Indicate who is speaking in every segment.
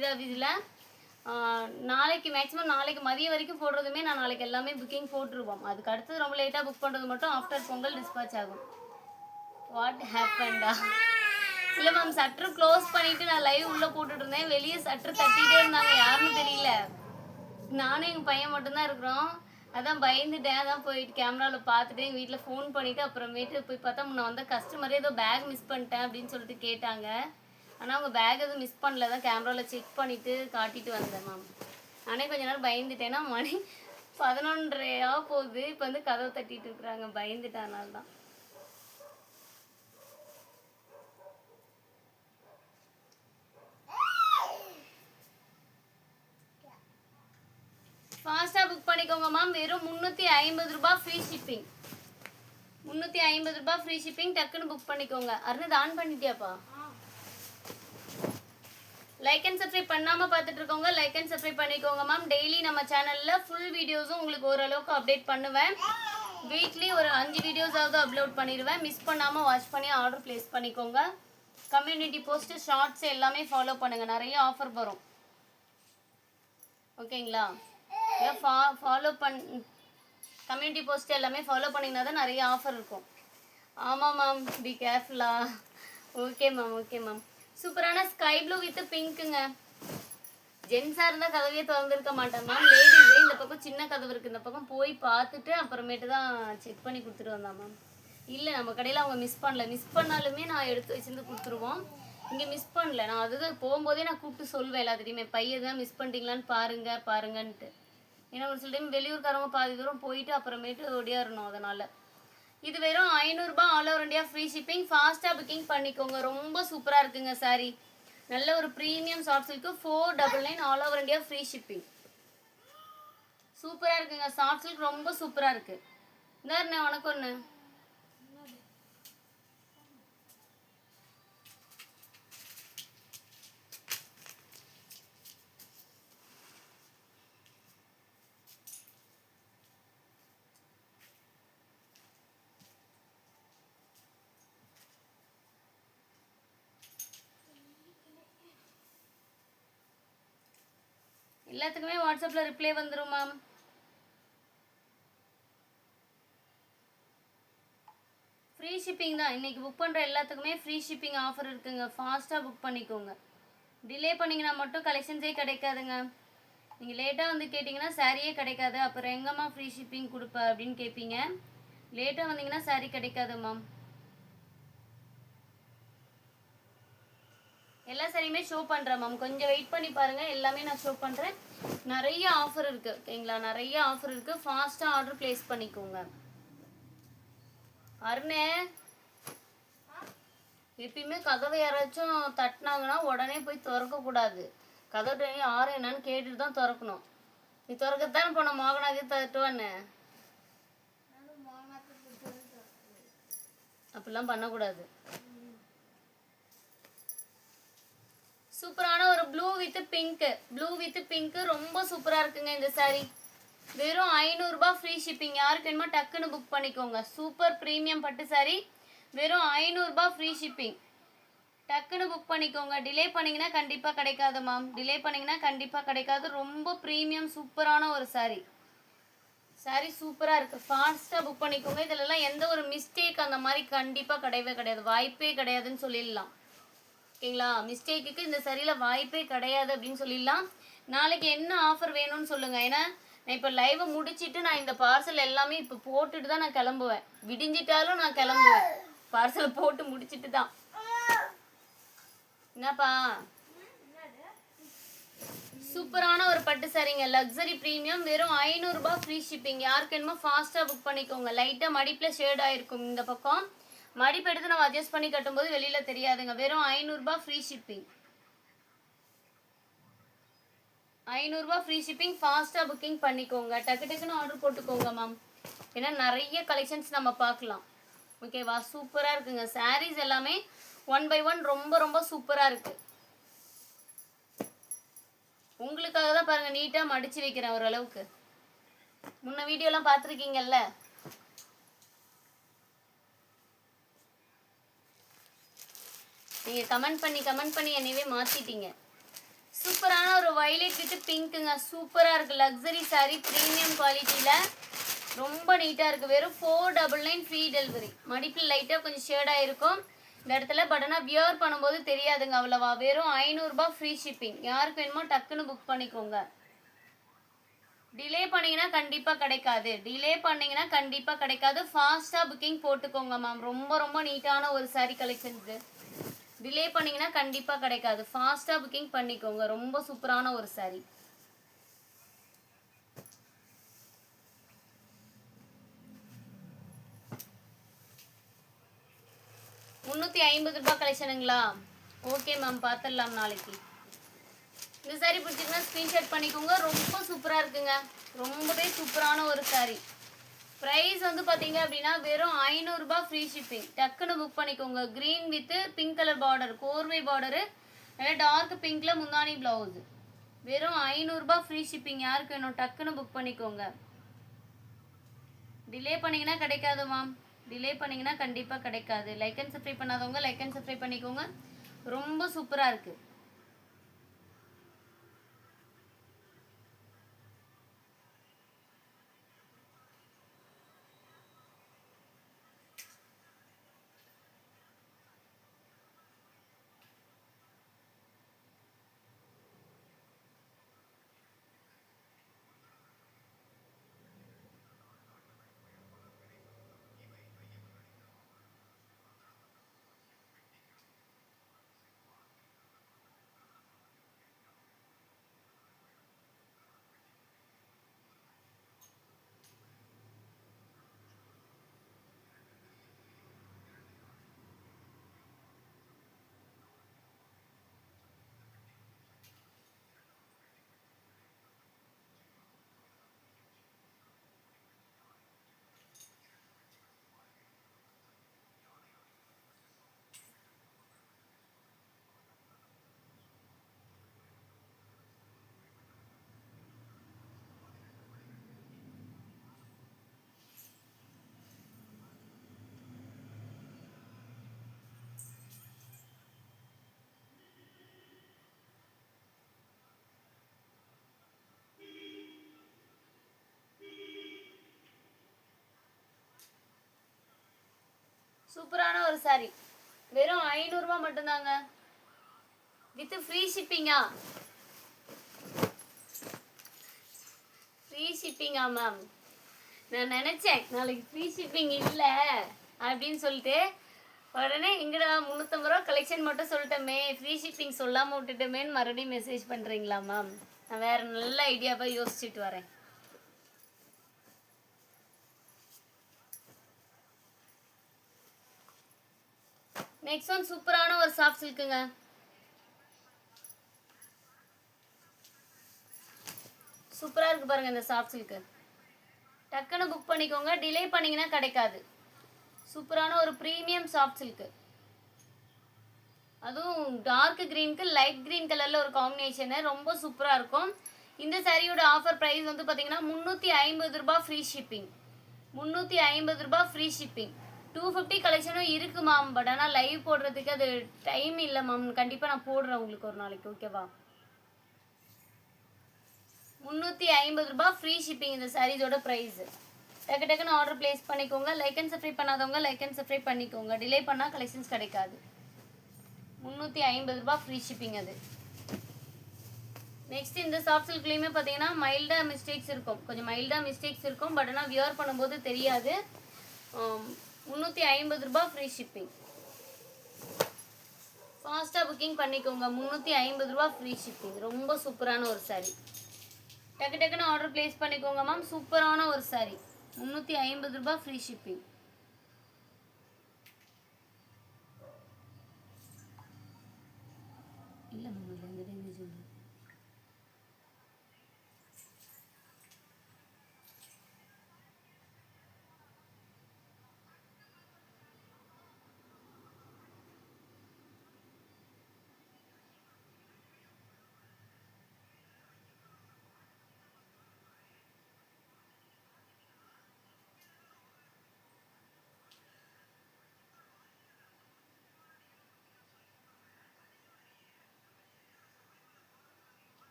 Speaker 1: சொல்லிடுறேன் ஆஃபீஸில். நாளைக்கு மேக்ஸிமம் நாளைக்கு மதியம் வரைக்கும் போடுறதுமே நான் நாளைக்கு எல்லாமே புக்கிங் போட்டுருவோம். அதுக்கு அடுத்து ரொம்ப லேட்டாக புக் பண்ணுறது மட்டும் ஆஃப்டர் பொங்கல் டிஸ்பாச் ஆகும். வாட் ஹேப்பன்டா? இல்லை மேம், சட்ரு க்ளோஸ் பண்ணிவிட்டு நான் லைவ் உள்ளே போட்டுட்டு இருந்தேன். வெளியே சட்ரு தட்டிகிட்டே இருந்தாங்க, யாருன்னு தெரியல. நானும் எங்கள் பையன் மட்டும்தான் இருக்கிறோம். அதான் பயந்துட்டேன். அதான் போயிட்டு கேமராவில் பார்த்துட்டு எங்கள் வீட்டில் ஃபோன் பண்ணிவிட்டு அப்புறமேட்டு போய் பார்த்தா முன்ன வந்த கஸ்டமரே ஏதோ பேக் மிஸ் பண்ணிட்டேன் அப்படின்னு சொல்லிட்டு கேட்டாங்க. ஆனால் அவங்க பேக் எதுவும் மிஸ் பண்ணல, தான் கேமராவில் செக் பண்ணிவிட்டு காட்டிட்டு வந்தேன் மேம். நானே கொஞ்ச நேரம் பயந்துட்டேன்னா மணி 11:30 போகுது. இப்போ வந்து கதவை தட்டிட்டு இருக்கிறாங்க, பயந்துட்டேனால தான். ஃபாஸ்ட்டாக புக் பண்ணிக்கோங்க மேம். வெறும் 350 ரூபாய் ஃப்ரீ ஷிப்பிங். 350 ரூபாய் ஃப்ரீ ஷிப்பிங். டக்குன்னு புக் பண்ணிக்கோங்க. அருண் ஆன் பண்ணிட்டியாப்பா? லைக் அண்ட் சப்ஸ்கிரைப் பண்ணாமல் பார்த்துட்டு இருக்கோங்க, லைக் அண்ட் சப்ஸ்கிரைப் பண்ணிக்கோங்க மேம். டெய்லி நம்ம சேனலில் ஃபுல் வீடியோஸும் உங்களுக்கு ஓரளவுக்கு அப்டேட் பண்ணுவேன். வீக்லி ஒரு 5 வீடியோஸாவது அப்லோட் பண்ணிடுவேன். மிஸ் பண்ணாமல் வாட்ச் பண்ணி ஆர்டர் ப்ளேஸ் பண்ணிக்கோங்க. கம்யூனிட்டி போஸ்ட்டு, ஷார்ட்ஸ் எல்லாமே ஃபாலோ பண்ணுங்கள், நிறைய ஆஃபர் வரும். ஓகேங்களா? ஃபாலோ கம்யூனிட்டி போஸ்ட் எல்லாமே ஃபாலோ பண்ணிங்கன்னா தான் நிறைய ஆஃபர் இருக்கும். ஆமாம் மேம், பி கேர்ஃபுல்லா. Okay ma'am, okay ma'am. சூப்பரான ஸ்கை ப்ளூ வித் பிங்க்குங்க. ஜென்ஸாக இருந்தால் கதவையே திறந்துருக்க மாட்டேன் மேம். லேடிஸே இந்த பக்கம் சின்ன கதவு இருக்குது, இந்த பக்கம் போய் பார்த்துட்டு அப்புறமேட்டு தான் செக் பண்ணி கொடுத்துட்டு வந்தான் மேம். இல்லை, நம்ம கடையில் அவங்க மிஸ் பண்ணல. மிஸ் பண்ணாலுமே நான் எடுத்து வச்சுருந்து கொடுத்துருவோம். இங்கே மிஸ் பண்ணல. நான் அதுதான் போகும்போதே நான் கூப்பிட்டு சொல்வேன் எல்லாத்துட்டையுமே, பையன் தான் மிஸ் பண்ணிட்டீங்களான்னு பாருங்கன்ட்டு. ஏன்னா ஒரு சில டைம் வெளியூர்காரங்க பாதி தூரம் போயிட்டு அப்புறமேட்டு ஓடியாரணும். அதனால் இது வெறும் 500 ரூபாய் all over India free shipping. ஃபாஸ்ட்டாக புக்கிங் பண்ணிக்கோங்க. ரொம்ப சூப்பராக இருக்குங்க சாரி. நல்ல ஒரு premium soft silk 499 all over India free shipping. சூப்பராக இருக்குங்க. சாஃப்ட் சில்க் ரொம்ப சூப்பராக இருக்குது. இந்த உனக்கு ஒன்று எல்லாத்துக்குமே வாட்ஸ்அப்பில் ரிப்ளை வந்துடும் மேம். ஃப்ரீ ஷிப்பிங் தான். இன்றைக்கி புக் பண்ணுற எல்லாத்துக்குமே ஃப்ரீ ஷிப்பிங் ஆஃபர் இருக்குங்க. ஃபாஸ்ட்டாக புக் பண்ணிக்கோங்க. டிலே பண்ணிங்கன்னா மட்டும் கலெக்ஷன்ஸே கிடைக்காதுங்க. நீங்கள் லேட்டாக வந்து கேட்டிங்கன்னா சாரியே கிடைக்காது. அப்புறம் எங்கம்மா ஃப்ரீ ஷிப்பிங் கொடுப்ப அப்படின்னு கேட்பீங்க. லேட்டாக வந்தீங்கன்னா சாரி கிடைக்காது மேம். எல்லா சாரியுமே ஷோ பண்ணுறேன் மேம், கொஞ்சம் வெயிட் பண்ணி பாருங்கள். எல்லாமே நான் ஷோ பண்ணுறேன். நிறைய ஆஃபர் இருக்குது, ஓகேங்களா? நிறைய ஆஃபர் இருக்குது. ஃபாஸ்ட்டாக ஆர்டர் ப்ளேஸ் பண்ணிக்கோங்க. அருணே, எப்பயுமே கதவை யாராச்சும் தட்டினாங்கன்னா உடனே போய் திறக்கக்கூடாது. கதவு யாரும் என்னன்னு கேட்டுட்டு தான் திறக்கணும். நீ திறக்கத்தானே போன மோகனாக்கு தட்டுவானே, அப்படிலாம் பண்ணக்கூடாது. சூப்பரான ஒரு ப்ளூ வித் பிங்க்கு ரொம்ப சூப்பராக இருக்குங்க இந்த சாரீ. வெறும் 500 ரூபாய் ஃப்ரீ ஷிப்பிங். யாருக்கு வேணுமோ டக்குன்னு புக் பண்ணிக்கோங்க. சூப்பர் ப்ரீமியம் பட்டு சாரீ, வெறும் 500 ரூபாய் ஃப்ரீ ஷிப்பிங். டக்குன்னு புக் பண்ணிக்கோங்க. டிலே பண்ணிங்கன்னா கண்டிப்பாக கிடைக்காது மேம். டிலே பண்ணிங்கன்னா கண்டிப்பாக கிடைக்காது. ரொம்ப ப்ரீமியம் சூப்பரான ஒரு சாரீ சூப்பராக இருக்குது. ஃபாஸ்ட்டாக புக் பண்ணிக்கோங்க. இதிலலாம் எந்த ஒரு மிஸ்டேக் அந்த மாதிரி கண்டிப்பாக கிடையவே கிடையாது. வாய்ப்பே கிடையாதுன்னு சொல்லிடலாம், ஓகேங்களா? மிஸ்டேக்குக்கு இந்த சரியில் வாய்ப்பே கிடையாது அப்படின்னு சொல்லிடலாம். நாளைக்கு என்ன ஆஃபர் வேணும்னு சொல்லுங்கள். ஏன்னா நான் இப்போ லைவை முடிச்சுட்டு நான் இந்த பார்சல் எல்லாமே இப்போ போட்டுட்டு தான் நான் கிளம்புவேன். விடிஞ்சிட்டாலும் நான் கிளம்புவேன், பார்சலை போட்டு முடிச்சுட்டு தான். என்னப்பா? சூப்பரான ஒரு பட்டு சாரிங்க, லக்ஸரி ப்ரீமியம். வெறும் 500 ரூபாய் ஃப்ரீ ஷிப்பிங். யாருக்கு என்னமோ ஃபாஸ்ட்டாக புக் பண்ணிக்கோங்க. லைட்டாக மடிப்பில் ஷேட் ஆகிருக்கும் இந்த பக்கம். மடிப்பு எடுத்து நம்ம அட்ஜஸ்ட் பண்ணி கட்டும்போது வெளியில் தெரியாதுங்க. வெறும் 500 ரூபாய் ஃப்ரீ ஷிப்பிங். 500 ரூபாய் ஃப்ரீ ஷிப்பிங். ஃபாஸ்ட்டாக புக்கிங் பண்ணிக்கோங்க. டக்குன்னு ஆர்டர் போட்டுக்கோங்க மேம். ஏன்னா நிறைய கலெக்ஷன்ஸ் நம்ம பார்க்கலாம், ஓகேவா? சூப்பராக இருக்குங்க. சாரீஸ் எல்லாமே 1 by 1 ரொம்ப ரொம்ப சூப்பராக இருக்குது. உங்களுக்காக தான் பாருங்கள் நீட்டாக மடித்து வைக்கிறேன் ஓரளவுக்கு. முன்ன வீடியோலாம் பார்த்துருக்கீங்கல்ல. நீங்கள் கமெண்ட் பண்ணி என்னையவே மாற்றிட்டீங்க. சூப்பரான வைலட் வித் பிங்க்குங்க. சூப்பராக இருக்குது. லக்ஸரி சாரீ ப்ரீமியம் குவாலிட்டியில் ரொம்ப நீட்டாக இருக்குது. வெறும் 499 ஃப்ரீ டெலிவரி. மடிப்பில் லைட்டாக கொஞ்சம் ஷேடாக இருக்கும் இந்த இடத்துல. பட் ஆனால் வியர் பண்ணும்போது தெரியாதுங்க அவ்வளவா. வெறும் 500 ரூபாய் ஃப்ரீ ஷிப்பிங். யாருக்கு வேணுமோ டக்குன்னு புக் பண்ணிக்கோங்க. டிலே பண்ணிங்கன்னா கண்டிப்பாக கிடைக்காது. டிலே பண்ணிங்கன்னா கண்டிப்பாக கிடைக்காது. ஃபாஸ்ட்டாக புக்கிங் போட்டுக்கோங்க மேம். ரொம்ப ரொம்ப நீட்டான ஒரு சாரீ கலெக்ஷன் இது. டிலே பண்ணிங்கன்னா கண்டிப்பாக கிடைக்காது. ஃபாஸ்ட்டாக புக்கிங் பண்ணிக்கோங்க. ரொம்ப சூப்பரான ஒரு சாரீ. ₹350 கலெக்ஷனுங்களா? ஓகே மேம், பார்த்துடலாம் நாளைக்கு. இந்த சாரீ பிடிச்சிங்கன்னா ஸ்க்ரீன்ஷாட் பண்ணிக்கோங்க. ரொம்ப சூப்பராக இருக்குங்க. ரொம்பவே சூப்பரான ஒரு சாரீ. ப்ரைஸ் வந்து பார்த்தீங்க அப்படின்னா வெறும் 500 ரூபாய் ஃப்ரீ ஷிப்பிங். டக்குன்னு புக் பண்ணிக்கோங்க. Green with pink colour border, கோர்வை பார்டரு, நல்லா டார்க் பிங்க்ல முந்தானி ப்ளவுஸு. வெறும் 500 ரூபாய் ஃப்ரீ ஷிப்பிங். யாருக்கு வேணும் டக்குன்னு புக் பண்ணிக்கோங்க. டிலே பண்ணிங்கன்னா கிடைக்காது மேம். டிலே பண்ணிங்கன்னா கண்டிப்பாக கிடைக்காது. லைக் அண்ட் சப்ஸ்கிரைப் பண்ணாதவங்க லைக் அண்ட் சப்ஸ்கிரைப் பண்ணிக்கோங்க. ரொம்ப சூப்பராக இருக்குது. சூப்பரான ஒரு சாரீ. வெறும் 500 ரூபாய் மட்டும்தாங்க. வித் ஃப்ரீ ஷிப்பிங்கா? ஃப்ரீ ஷிப்பிங்கா மேம்? நான் நினச்சேன் நாளைக்கு ஃப்ரீ ஷிப்பிங் இல்லை அப்படின்னு சொல்லிட்டு உடனே எங்கடா 350 ரூபா கலெக்ஷன் மட்டும் சொல்லிட்டோமே, ஃப்ரீ ஷிப்பிங் சொல்லாமல் விட்டுட்டோமேன்னு மறுபடியும் மெசேஜ் பண்ணுறீங்களா மேம்? நான் வேறு நல்ல ஐடியாவாக யோசிச்சுட்டு வரேன். நெக்ஸ்ட் ஒன் சூப்பரான ஒரு சாஃப்ட் சில்க்குங்க. சூப்பராக இருக்குது பாருங்கள் இந்த சாஃப்ட் சில்க்கு. டக்குன்னு புக் பண்ணிக்கோங்க. டிலே பண்ணிங்கன்னா கிடைக்காது. சூப்பரான ஒரு ப்ரீமியம் சாஃப்ட் சில்க்கு. அதுவும் டார்க் க்ரீனுக்கு லைட் க்ரீன் கலரில் ஒரு காம்பினேஷனு. ரொம்ப சூப்பராக இருக்கும். இந்த சாரியோட ஆஃபர் ப்ரைஸ் வந்து பார்த்தீங்கன்னா 350 ரூபாய் ஃப்ரீ ஷிப்பிங். 350 ரூபாய் ஃப்ரீ ஷிப்பிங். 250 கலெக்ஷனும் இருக்குது மேம். பட் ஆனால் லைவ் போடுறதுக்கு அது டைம் இல்லை மேம். கண்டிப்பாக நான் போடுறேன் உங்களுக்கு ஒரு நாளைக்கு. ஓகேவா? 350 ரூபாய் ஃப்ரீ ஷிப்பிங் இந்த சாரீஸோட ப்ரைஸு. டக்கு டக்குன்னு ஆர்டர் பிளேஸ் பண்ணிக்கோங்க. லைக் அண்ட் சப்ஸ்கிரைப் பண்ணாதவங்க லைக் அண்ட் சப்ஸ்கிரைப் பண்ணிக்கோங்க. டிலே பண்ணால் கலெக்ஷன்ஸ் கிடைக்காது. 350 ரூபாய் ஃப்ரீ ஷிப்பிங் அது. நெக்ஸ்ட் இந்த சாஃப்ட் சில்க்லேயுமே பார்த்தீங்கன்னா மைல்டாக மிஸ்டேக்ஸ் இருக்கும். கொஞ்சம் மைல்டாக மிஸ்டேக்ஸ் இருக்கும். பட் ஆனால் வியர் பண்ணும்போது தெரியாது. 350 ரூபாய் ஃப்ரீ ஷிப்பிங். ஃபாஸ்ட்டாக புக்கிங் பண்ணிக்கோங்க. 350 ரூபாய் ஃப்ரீ ஷிப்பிங். ரொம்ப சூப்பரான ஒரு சாரீ. டக்கு டக்குன்னு ஆர்டர் பிளேஸ் பண்ணிக்கோங்க மேம். சூப்பரான ஒரு சாரீ. 350 ரூபாய் ஃப்ரீ ஷிப்பிங். இல்லை மேம், இல்லை இந்த டேமேஜ் உண்டு.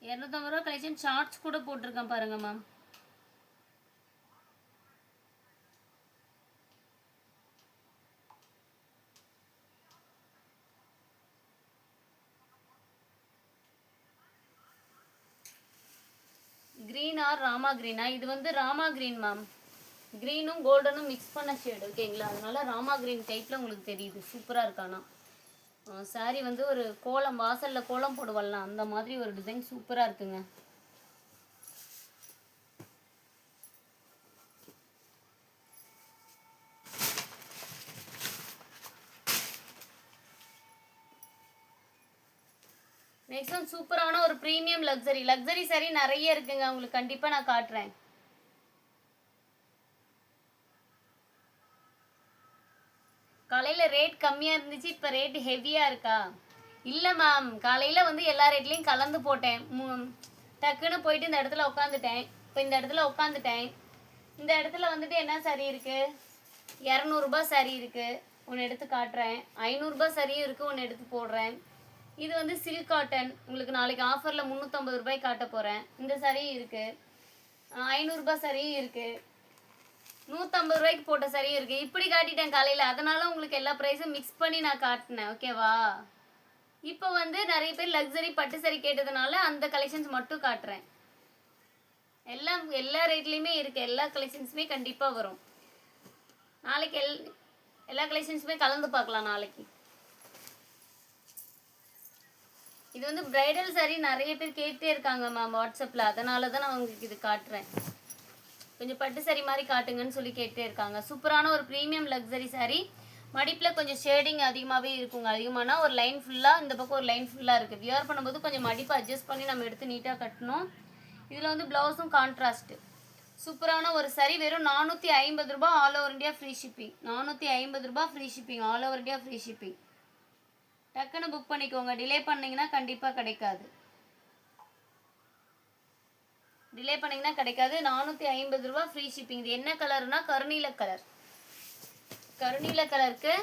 Speaker 1: 250 ரூபா கலெக்ஷன் ஷார்ட்ஸ் கூட போட்டிருக்கேன் பாருங்க மேம். க்ரீன் ஆர் ராமா க்ரீனா? இது வந்து ராமா க்ரீன் மேம். க்ரீனும் கோல்டனும் மிக்ஸ் பண்ண ஷேடு ஓகேங்களா, அதனால ராமா க்ரீன் டைப்பில் உங்களுக்கு தெரியுது. சூப்பராக இருக்கானா சாரீ வந்து ஒரு கோலம், வாசலில் கோலம் போடுவாள்லாம் அந்த மாதிரி ஒரு டிசைன் சூப்பராக இருக்குங்க. நெக்ஸ்ட் ஒன் சூப்பரான ஒரு ப்ரீமியம் லக்ஸரி சாரீ நிறைய இருக்குங்க, உங்களுக்கு கண்டிப்பாக நான் காட்டுறேன். காலையில் ரேட் கம்மியாக இருந்துச்சு, இப்போ ரேட் ஹெவியாக இருக்கா? இல்லை மேம், காலையில் வந்து எல்லா ரேட்லேயும் கலந்து போட்டேன். டக்குன்னு போயிட்டு இந்த இடத்துல உட்காந்துட்டேன். இப்போ இந்த இடத்துல உட்காந்துட்டேன். இந்த இடத்துல வந்துட்டு என்ன சாரீ இருக்குது? 200 சாரீ இருக்குது, ஒன்று எடுத்து காட்டுறேன். 500 சாரியும் இருக்குது, ஒன்று எடுத்து போடுறேன். இது வந்து சில்க் காட்டன், உங்களுக்கு நாளைக்கு ஆஃபரில் 350 ரூபாய் காட்ட போகிறேன். இந்த சாரியும் இருக்குது, 500 சாரியும் இருக்குது, 150 ரூபாய்க்கு போட்ட சரியும் இருக்குது. இப்படி காட்டிட்டேன் காலையில், அதனால உங்களுக்கு எல்லா ப்ரைஸும் மிக்ஸ் பண்ணி நான் காட்டினேன் ஓகேவா. இப்போ வந்து நிறைய பேர் லக்ஸரி பட்டு சரி கேட்டதுனால அந்த கலெக்ஷன்ஸ் மட்டும் காட்டுறேன். எல்லா ரேட்லேயுமே இருக்குது, எல்லா கலெக்ஷன்ஸுமே கண்டிப்பாக வரும். நாளைக்கு எல்லா கலெக்ஷன்ஸுமே கலந்து பார்க்கலாம் நாளைக்கு. இது வந்து பிரைடல் சாரீ நிறைய பேர் கேட்டே இருக்காங்க மேம் வாட்ஸ்அப்பில், அதனால தான் நான் உங்களுக்கு இது காட்டுறேன். கொஞ்சம் பட்டு சாரி மாதிரி காட்டுங்கன்னு சொல்லி கேட்டே இருக்காங்க. சூப்பரான ஒரு ப்ரீமியம் லக்ஸரி சாரீ. மடிப்பில் கொஞ்சம் ஷேடிங் அதிகமாகவே இருக்குங்க. அதிகமானா ஒரு லைன் ஃபுல்லாக, இந்த பக்கம் ஒரு லைன் ஃபுல்லாக இருக்குது. வியர் பண்ணும்போது கொஞ்சம் மடிப்பு அட்ஜஸ்ட் பண்ணி நம்ம எடுத்து நீட்டாக கட்டணும். இதில் வந்து ப்ளவுஸும் கான்ட்ராஸ்ட்டு. சூப்பரான ஒரு சாரீ. வெறும் 450 ரூபா, all over India free shipping. 450 ரூபா free shipping, all over India free shipping. டக்குன்னு புக் பண்ணிக்கோங்க, டிலே பண்ணிங்கன்னா கண்டிப்பாக கிடைக்காது. டிலே பண்ணிங்கன்னா கிடைக்காது. 450 ரூபா ஃப்ரீ ஷிப்பிங். இது என்ன கலர்னா கருநீல கலர். கருநீல கலருக்கு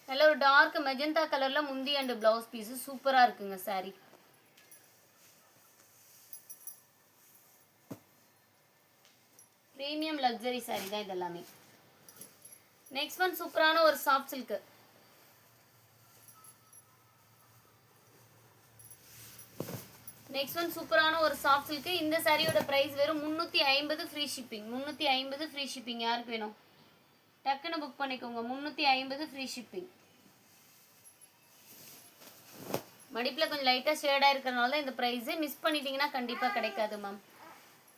Speaker 1: நல்ல ஒரு டார்க் மெஜந்தா கலரில் முந்தி அண்ட் ப்ளவுஸ் பீஸு சூப்பராக இருக்குங்க சாரீ. ப்ரீமியம் லக்ஸரி சாரீ தான் இதெல்லாமே. நெக்ஸ்ட் ஒன் சூப்பரான ஒரு சாஃப்ட் சில்க்கு. நெக்ஸ்ட் ஒன் சூப்பரான ஒரு சாஃப்ட் சில்க்கு. இந்த சாரியோட ப்ரைஸ் வெறும் 350 ஃப்ரீ ஷிப்பிங். 350 free shipping. யாருக்கு வேணும் டக்குன்னு புக் பண்ணிக்கோங்க. 350 ஃப்ரீ ஷிப்பிங். மடிப்பில் கொஞ்சம் லைட்டாக ஷேடாக இருக்கிறனால தான் இந்த ப்ரைஸு. மிஸ் பண்ணிட்டீங்கன்னா கண்டிப்பாக கிடைக்காது மேம்.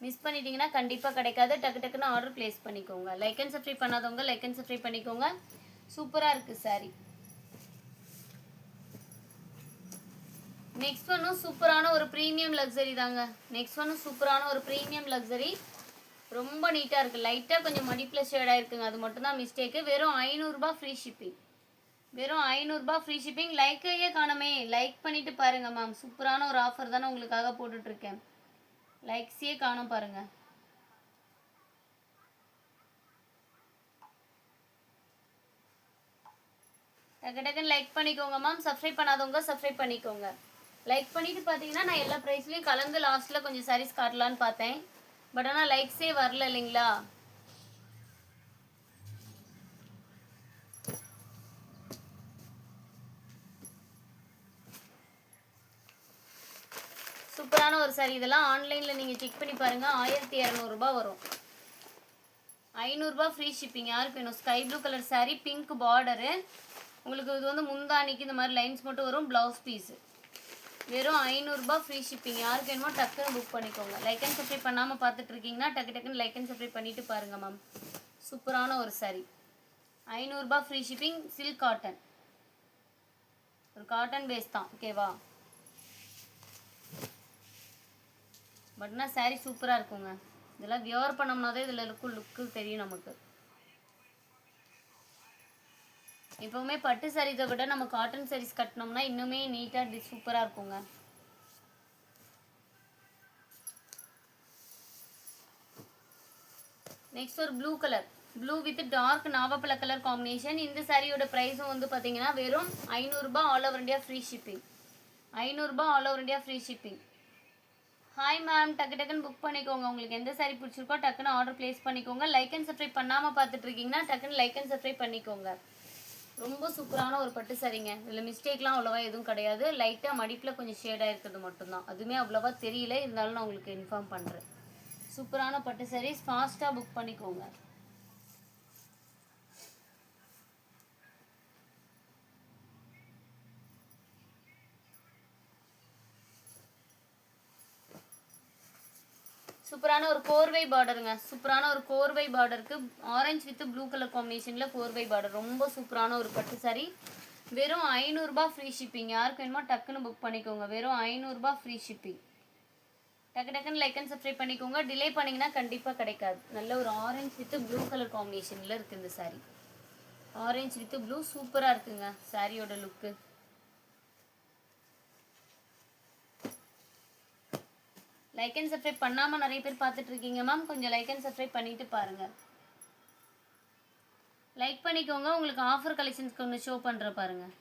Speaker 1: மிஸ் பண்ணிட்டீங்கன்னா கண்டிப்பாக கிடைக்காது. டக்கு டக்குன்னு ஆர்டர் ப்ளேஸ் பண்ணிக்கோங்க. லைக் அண்ட் சப்ஸ்கிரைப் பண்ணாதவங்க லைக் அண்ட் சப்ஸ்கிரைப் பண்ணிக்கோங்க. சூப்பராக இருக்குது சாரீ. நெக்ஸ்ட் ஒன்றும் சூப்பரான ஒரு ப்ரீமியம் லக்ஸரி தாங்க. நெக்ஸ்ட் ஒன்றும் சூப்பரான ஒரு ப்ரீமியம் லக்ஸரி. ரொம்ப நீட்டாக இருக்குது. லைட்டாக கொஞ்சம் மடிப்பில் ஷேடாக இருக்குங்க, அது மட்டும்தான் மிஸ்டேக்கு. வெறும் 500 ரூபா ஃப்ரீ ஷிப்பிங். வெறும் 500 ரூபா ஃப்ரீ ஷிப்பிங். லைக்கையே காணமே, லைக் பண்ணிவிட்டு பாருங்கள் மேம். சூப்பரான ஒரு ஆஃபர் தானே உங்களுக்காக போட்டுட்ருக்கேன். லைக்ஸையே காணும் பாருங்கள். டக்கு டக்குன்னு லைக் பண்ணிக்கோங்க மேம். சப்ஸ்கிரைப் பண்ணாதவங்க சப்ஸ்கிரைப் பண்ணிக்கோங்க. லைக் பண்ணிவிட்டு பார்த்தீங்கன்னா நான் எல்லா ப்ரைஸ்லையும் கலந்து லாஸ்ட்டில் கொஞ்சம் சாரீஸ் காட்டலான்னு பார்த்தேன். பட் ஆனால் லைக்ஸே வரல இல்லைங்களா. சூப்பரான ஒரு சாரீ. இதெல்லாம் ஆன்லைனில் நீங்கள் செக் பண்ணி பாருங்கள். 1200 ரூபா வரும். 500 ரூபா ஃப்ரீ ஷிப்பிங். யாருக்கு வேணும்? Sky blue colour sari, pink border. உங்களுக்கு இது வந்து முந்தானிக்கு இந்த மாதிரி லைன்ஸ் மட்டும் வரும். Blouse piece. வெறும் 500 ரூபா ஃப்ரீ ஷிப்பிங். யாருக்கு வேணுமோ டக்குன்னு புக் பண்ணிக்கோங்க. லைக் அண்ட் சப்ஸ்கிரைப் பண்ணாமல் பார்த்துட்டு இருக்கீங்கன்னா டக்கு டக்குன்னு லைக் அண்ட் சப்ஸ்கிரைப் பண்ணிவிட்டு பாருங்கள் மேம். சூப்பரான ஒரு சாரீ. 500 ரூபா ஃப்ரீ ஷிப்பிங். Silk cotton. ஒரு காட்டன் பேஸ் தான் ஓகேவா. பட்னா சாரீ சூப்பராக இருக்குங்க. இதெல்லாம் வியர் பண்ணோம்னா தான் இதில் லுக்கு தெரியும் நமக்கு. எப்போவுமே பட்டு சாரீஸை விட நம்ம காட்டன் சாரீஸ் கட்டினோம்னா இன்னுமே நீட்டாக சூப்பராக இருக்குங்க. நெக்ஸ்ட் ஒரு blue colour. Blue with dark நாவப்பழ கலர் காம்பினேஷன். இந்த சாரியோட ப்ரைஸும் வந்து பார்த்தீங்கன்னா வெறும் 500 ரூபா, all over India free shipping. 500 ரூபா, all over India free shipping. Hi ma'am, டக்கு டக்குன்னு புக் பண்ணிக்கோங்க. உங்களுக்கு எந்த சாரி பிடிச்சிருக்கோ டக்குன்னு ஆர்டர் ப்ளேஸ் பண்ணிக்கோங்க. லைக் அண்ட் சப்ஸ்கிரைப் பண்ணாமல் பார்த்துட்டு இருக்கீங்கன்னா டக்குன்னு லைக் அண்ட் சப்ஸ்கிரைப் பண்ணிக்கோங்க. ரொம்ப சூப்பரான ஒரு பட்டு சாரிங்க. இதில் மிஸ்டேக்லாம் அவ்வளோவா எதுவும் கிடையாது. லைட்டாக மடிப்பில் கொஞ்சம் ஷேடாக இருக்கிறது மட்டும்தான். அதுவுமே அவ்வளோவா தெரியல, இருந்தாலும் நான் உங்களுக்கு இன்ஃபார்ம் பண்ணுறேன். சூப்பரான பட்டு சாரீஸ், ஃபாஸ்ட்டாக புக் பண்ணிக்கோங்க. சூப்பரான ஒரு கோர்வை பார்டருங்க. சூப்பரான ஒரு கோர்வை பார்டருக்கு ஆரஞ்சு வித் ப்ளூ கலர் காம்பினேஷனில் கோர்வை பார்டர். ரொம்ப சூப்பரான ஒரு பட்டு சாரி. வெறும் 500 ரூபாய் ஃப்ரீ ஷிப்பிங். யாருக்கு வேணுமோ டக்குன்னு புக் பண்ணிக்கோங்க. வெறும் 500 ரூபாய் ஃப்ரீ ஷிப்பிங். டக்கு டக்குன்னு லைக் அண்ட் சப்ஸ்கிரைப் பண்ணிக்கோங்க. டிலே பண்ணிங்கன்னா கண்டிப்பாக கிடைக்காது. நல்ல ஒரு ஆரஞ்சு வித் ப்ளூ கலர் காம்பினேஷனில் இருக்குது இந்த சாரி. ஆரஞ்சு வித் ப்ளூ சூப்பராக இருக்குங்க சாரியோட லுக்கு. லைக் அண்ட் சப்ஸ்கிரைப் பண்ணாமல் நிறைய பேர் பார்த்துட்டு இருக்கீங்க மேம். கொஞ்சம் லைக் அண்ட் சப்ஸ்கிரைப் பண்ணிட்டு பாருங்கள். லைக் பண்ணிக்கோங்க. உங்களுக்கு ஆஃபர் கலெக்ஷன்ஸ்க்கு ஒன்று ஷோ பண்ணுற பாருங்கள்.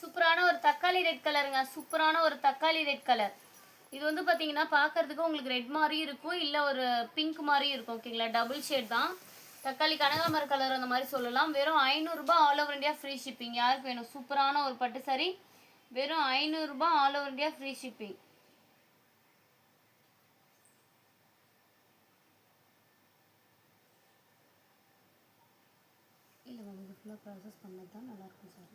Speaker 1: சூப்பரான ஒரு தக்காளி ரெட் கலருங்க. சூப்பரான ஒரு தக்காளி ரெட் கலர். இது வந்து பார்த்தீங்கன்னா பார்க்கறதுக்கு உங்களுக்கு ரெட் மாதிரியும் இருக்கும், இல்லை ஒரு பிங்க் மாதிரியும் இருக்கும். ஓகேங்களா, டபுள் ஷேட் தான். தக்காளி கனகாமர கலர் அந்த மாதிரி சொல்லலாம். வெறும் 500 ரூபாய் all over India free shipping. யாருக்கு வேணும்? சூப்பரான ஒரு பட்டு சாரி. வெறும் 500 ரூபாய் all over India free shipping. இல்லை மேம், இது ஃபுல்லாக ப்ராசஸ் பண்ணது தான் நல்லாயிருக்கும் சாரி.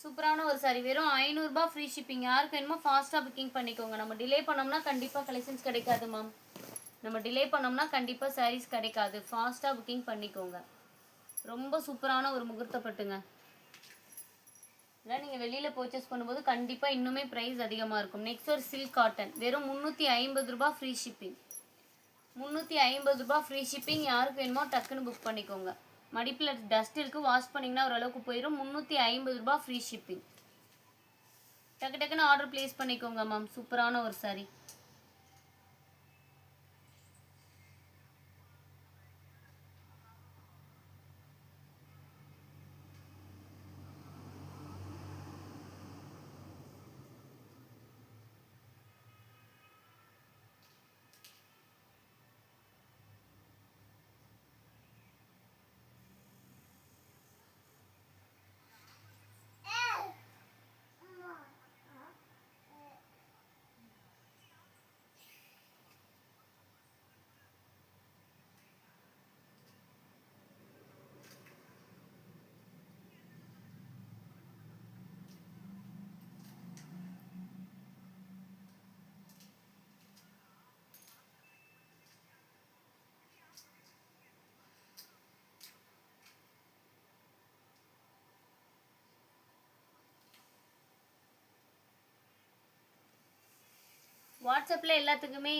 Speaker 1: சூப்பரான ஒரு சாரி. வெறும் 500 ரூபாய் ஃப்ரீ ஷிப்பிங். யாருக்கு வேணுமோ ஃபாஸ்ட்டாக புக்கிங் பண்ணிக்கோங்க. நம்ம டிலே பண்ணோம்னா கண்டிப்பாக கலெக்ஷன்ஸ் கிடைக்காது மேம். நம்ம டிலே பண்ணோம்னா கண்டிப்பாக சாரீஸ் கிடைக்காது. ஃபாஸ்ட்டாக புக்கிங் பண்ணிக்கோங்க. ரொம்ப சூப்பரான ஒரு முகூர்த்தப்பட்டுங்க. இதெல்லாம் நீங்கள் வெளியில் பர்ச்சேஸ் பண்ணும்போது கண்டிப்பாக இன்னுமே ப்ரைஸ் அதிகமாக இருக்கும். நெக்ஸ்ட் ஒரு சில்க் காட்டன். வெறும் 350 ரூபாய் ஃப்ரீ ஷிப்பிங். 350 ரூபாய் ஃப்ரீ ஷிப்பிங். யாருக்கு வேணுமோ டக்குன்னு புக் பண்ணிக்கோங்க. மடிப்பில் டஸ்ட் இருக்குது, வாஷ் பண்ணிங்கன்னா ஓரளவுக்கு போயிடும். 350 ரூபாய் ஃப்ரீ ஷிப்பிங். டக்கு டக்குன்னு ஆர்டர் ப்ளேஸ் பண்ணிக்கோங்க மேம். சூப்பரான ஒரு சாரி. வாட்ஸ்அப்பில் எல்லாத்துக்குமே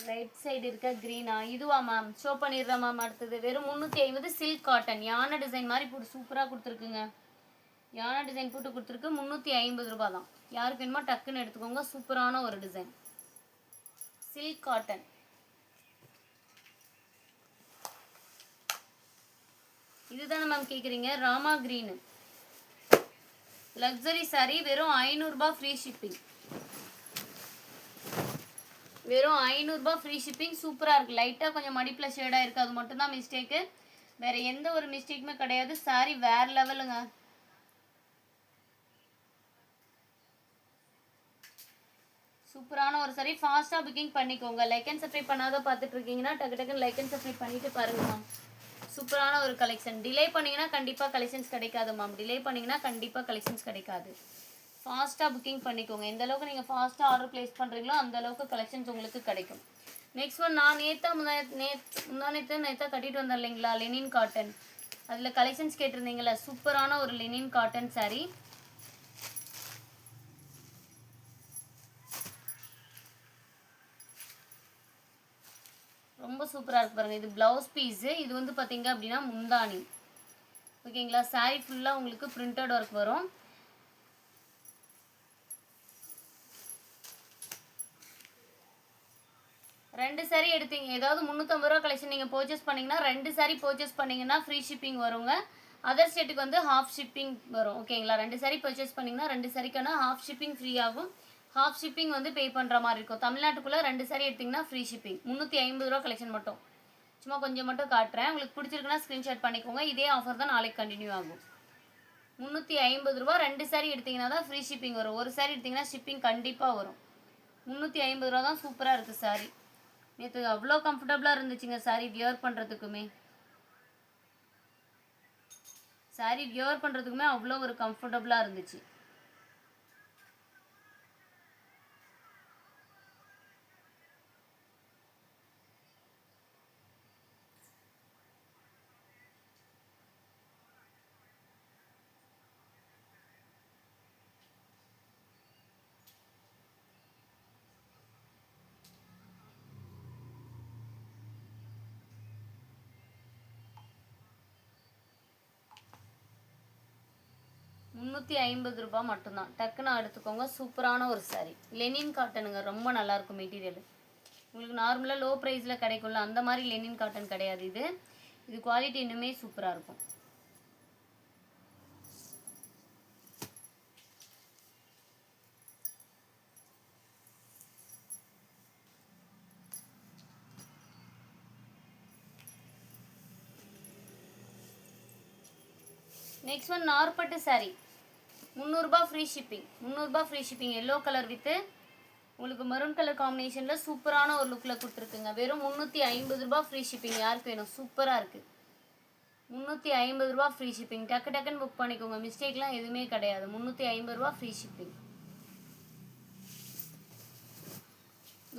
Speaker 1: ரைட் சைடு இருக்க க்ரீனா? இதுவா மேம்? ஷோ பண்ணிடுறேன் மேம். அடுத்தது வெறும் 350 சில்க் காட்டன். யானை டிசைன் மாதிரி சூப்பராக கொடுத்துருக்குங்க. யானை டிசைன் போட்டு கொடுத்துருக்கு 350 ரூபா தான். யாருக்கு வேணுமோ டக்குன்னு எடுத்துக்கோங்க. சூப்பரான ஒரு டிசைன் சில்க் காட்டன். இதுதானே மேம் கேட்குறீங்க? ராமா கிரீனு லக்ஸரி சாரீ வெறும் 500 ரூபா ஃப்ரீ ஷிப்பிங். வெறும் 500 ரூபா ஃப்ரீ ஷிப்பிங். சூப்பராக இருக்குது. லைட்டாக கொஞ்சம் மடிப்பில் ஷேடாக இருக்குது, அது மட்டும்தான் மிஸ்டேக்கு. வேறு எந்த ஒரு மிஸ்டேக்குமே கிடையாது. சாரீ வேறு லெவலுங்க. சூப்பரான ஒரு சாரி. ஃபாஸ்ட்டாக புக்கிங் பண்ணிக்கோங்க. லைக் அண்ட் சப்ஸ்கிரைப் பண்ணாத பார்த்துட்டு இருக்கீங்கன்னா டக்கு டக்குன்னு லைக் அண்ட் சப்ஸ்கிரைப் பண்ணிட்டு பாருங்க மேம். சூப்பரான ஒரு கலெக்ஷன். டிலே பண்ணிங்கன்னா கண்டிப்பாக கலெக்ஷன்ஸ் கிடைக்காது மேம். டிலே பண்ணிங்கன்னா கண்டிப்பாக கலெக்ஷன்ஸ் கிடைக்காது. ஃபாஸ்ட்டாக புக்கிங் பண்ணிக்கோங்க. எந்த அளவுக்கு நீங்கள் ஃபாஸ்ட்டாக ஆர்டர் ப்ளேஸ் பண்ணுறீங்களோ அந்த அளவுக்கு கலெக்ஷன்ஸ் உங்களுக்கு கிடைக்கும். நெக்ஸ்ட் ஒன் நான் நேற்றா கட்டிட்டு வந்தேன் இல்லைங்களா, லெனின் காட்டன். அதில் கலெக்ஷன்ஸ் கேட்டிருந்தீங்களா, சூப்பரான ஒரு லெனின் காட்டன் சாரீ. ரொம்ப சூப்பராக இருக்கு பாருங்கள். இது ப்ளவுஸ் பீஸு. இது வந்து பார்த்தீங்க அப்படின்னா முந்தானி. ஓகேங்களா. சாரீ ஃபுல்லாக உங்களுக்கு பிரிண்டட் ஒர்க் வரும். ரெண்டு சாரீ எடுத்தீங்க, ஏதாவது 350 ரூபா கலெக்ஷன் நீங்கள் பர்ச்சேஸ் பண்ணிங்கன்னா 2 சாரீ பர்ச்சேஸ் பண்ணிங்கன்னா ஃப்ரீ ஷிப்பிங் வருங்க. அதர் ஸ்டேட்டுக்கு வந்து ஹாஃப் ஷிப்பிங் வரும். ஓகேங்களா. 2 சாரீ பர்ச்சேஸ் பண்ணிங்கன்னா 2 சாரீக்கான ஹாஃப் ஷிப்பிங் ஃப்ரீ ஆகும். ஹாஃப் ஷிப்பிங் வந்து பே பண்ணுற மாதிரி இருக்கும். தமிழ்நாட்டுக்குள்ளே 2 சாரீ எடுத்திங்கன்னா ஃப்ரீ ஷிப்பிங். 350 ரூபா கலெக்ஷன் மட்டும். சும்மா கொஞ்சம் மட்டும் காட்டுறேன். உங்களுக்கு பிடிச்சிருக்குன்னா ஸ்க்ரீன்ஷாட் பண்ணிக்கோங்க. இதே ஆஃபர் தான் நாளைக்கு கண்டினியூ ஆகும். 350 ரூபா. 2 சாரீ எடுத்திங்கன்னா தான் ஃப்ரீ ஷிப்பிங் வரும். ஒரு சாரீ எடுத்திங்கன்னா ஷிப்பிங் கண்டிப்பாக வரும். 350 ரூபா தான். சூப்பராக இருக்குது சாரீ. நேற்று அவ்வளோ கம்ஃபர்டபுளாக இருந்துச்சுங்க சாரீ வியர் பண்ணுறதுக்குமே. சாரீ வியர் பண்ணுறதுக்குமே அவ்வளோ ஒரு கம்ஃபர்டபுளாக இருந்துச்சு. ₹350 மட்டும்தான். டக்குன்னு எடுத்துக்கோங்க. சூப்பரான ஒரு சாரீ. லெனின் காட்டனுங்க. ரொம்ப நல்லாயிருக்கும் மெட்டீரியல். உங்களுக்கு நார்மலாக லோ ப்ரைஸில் கிடைக்கும்ல, அந்த மாதிரி லெனின் காட்டன் கிடையாது இது. இது குவாலிட்டி இன்னுமே சூப்பராக இருக்கும். Next one நார்பட்டு sari. 300 ரூபா ஃப்ரீ ஷிப்பிங். 300 ரூபா free shipping. Yellow colour with உங்களுக்கு மெரூன் கலர் காம்பினேஷனில் சூப்பரான ஒரு லுக்கில் கொடுத்துருக்குங்க. வெறும் 350 ரூபா ஃப்ரீ ஷிப்பிங். யாருக்கு வேணும்? சூப்பராக இருக்குது. 350 ரூபா ஃப்ரீ ஷிப்பிங். டக்கு டக்குன்னு புக் பண்ணிக்கோங்க. மிஸ்டேக்லாம் எதுவுமே கிடையாது. 350 ரூபா ஃப்ரீ ஷிப்பிங்.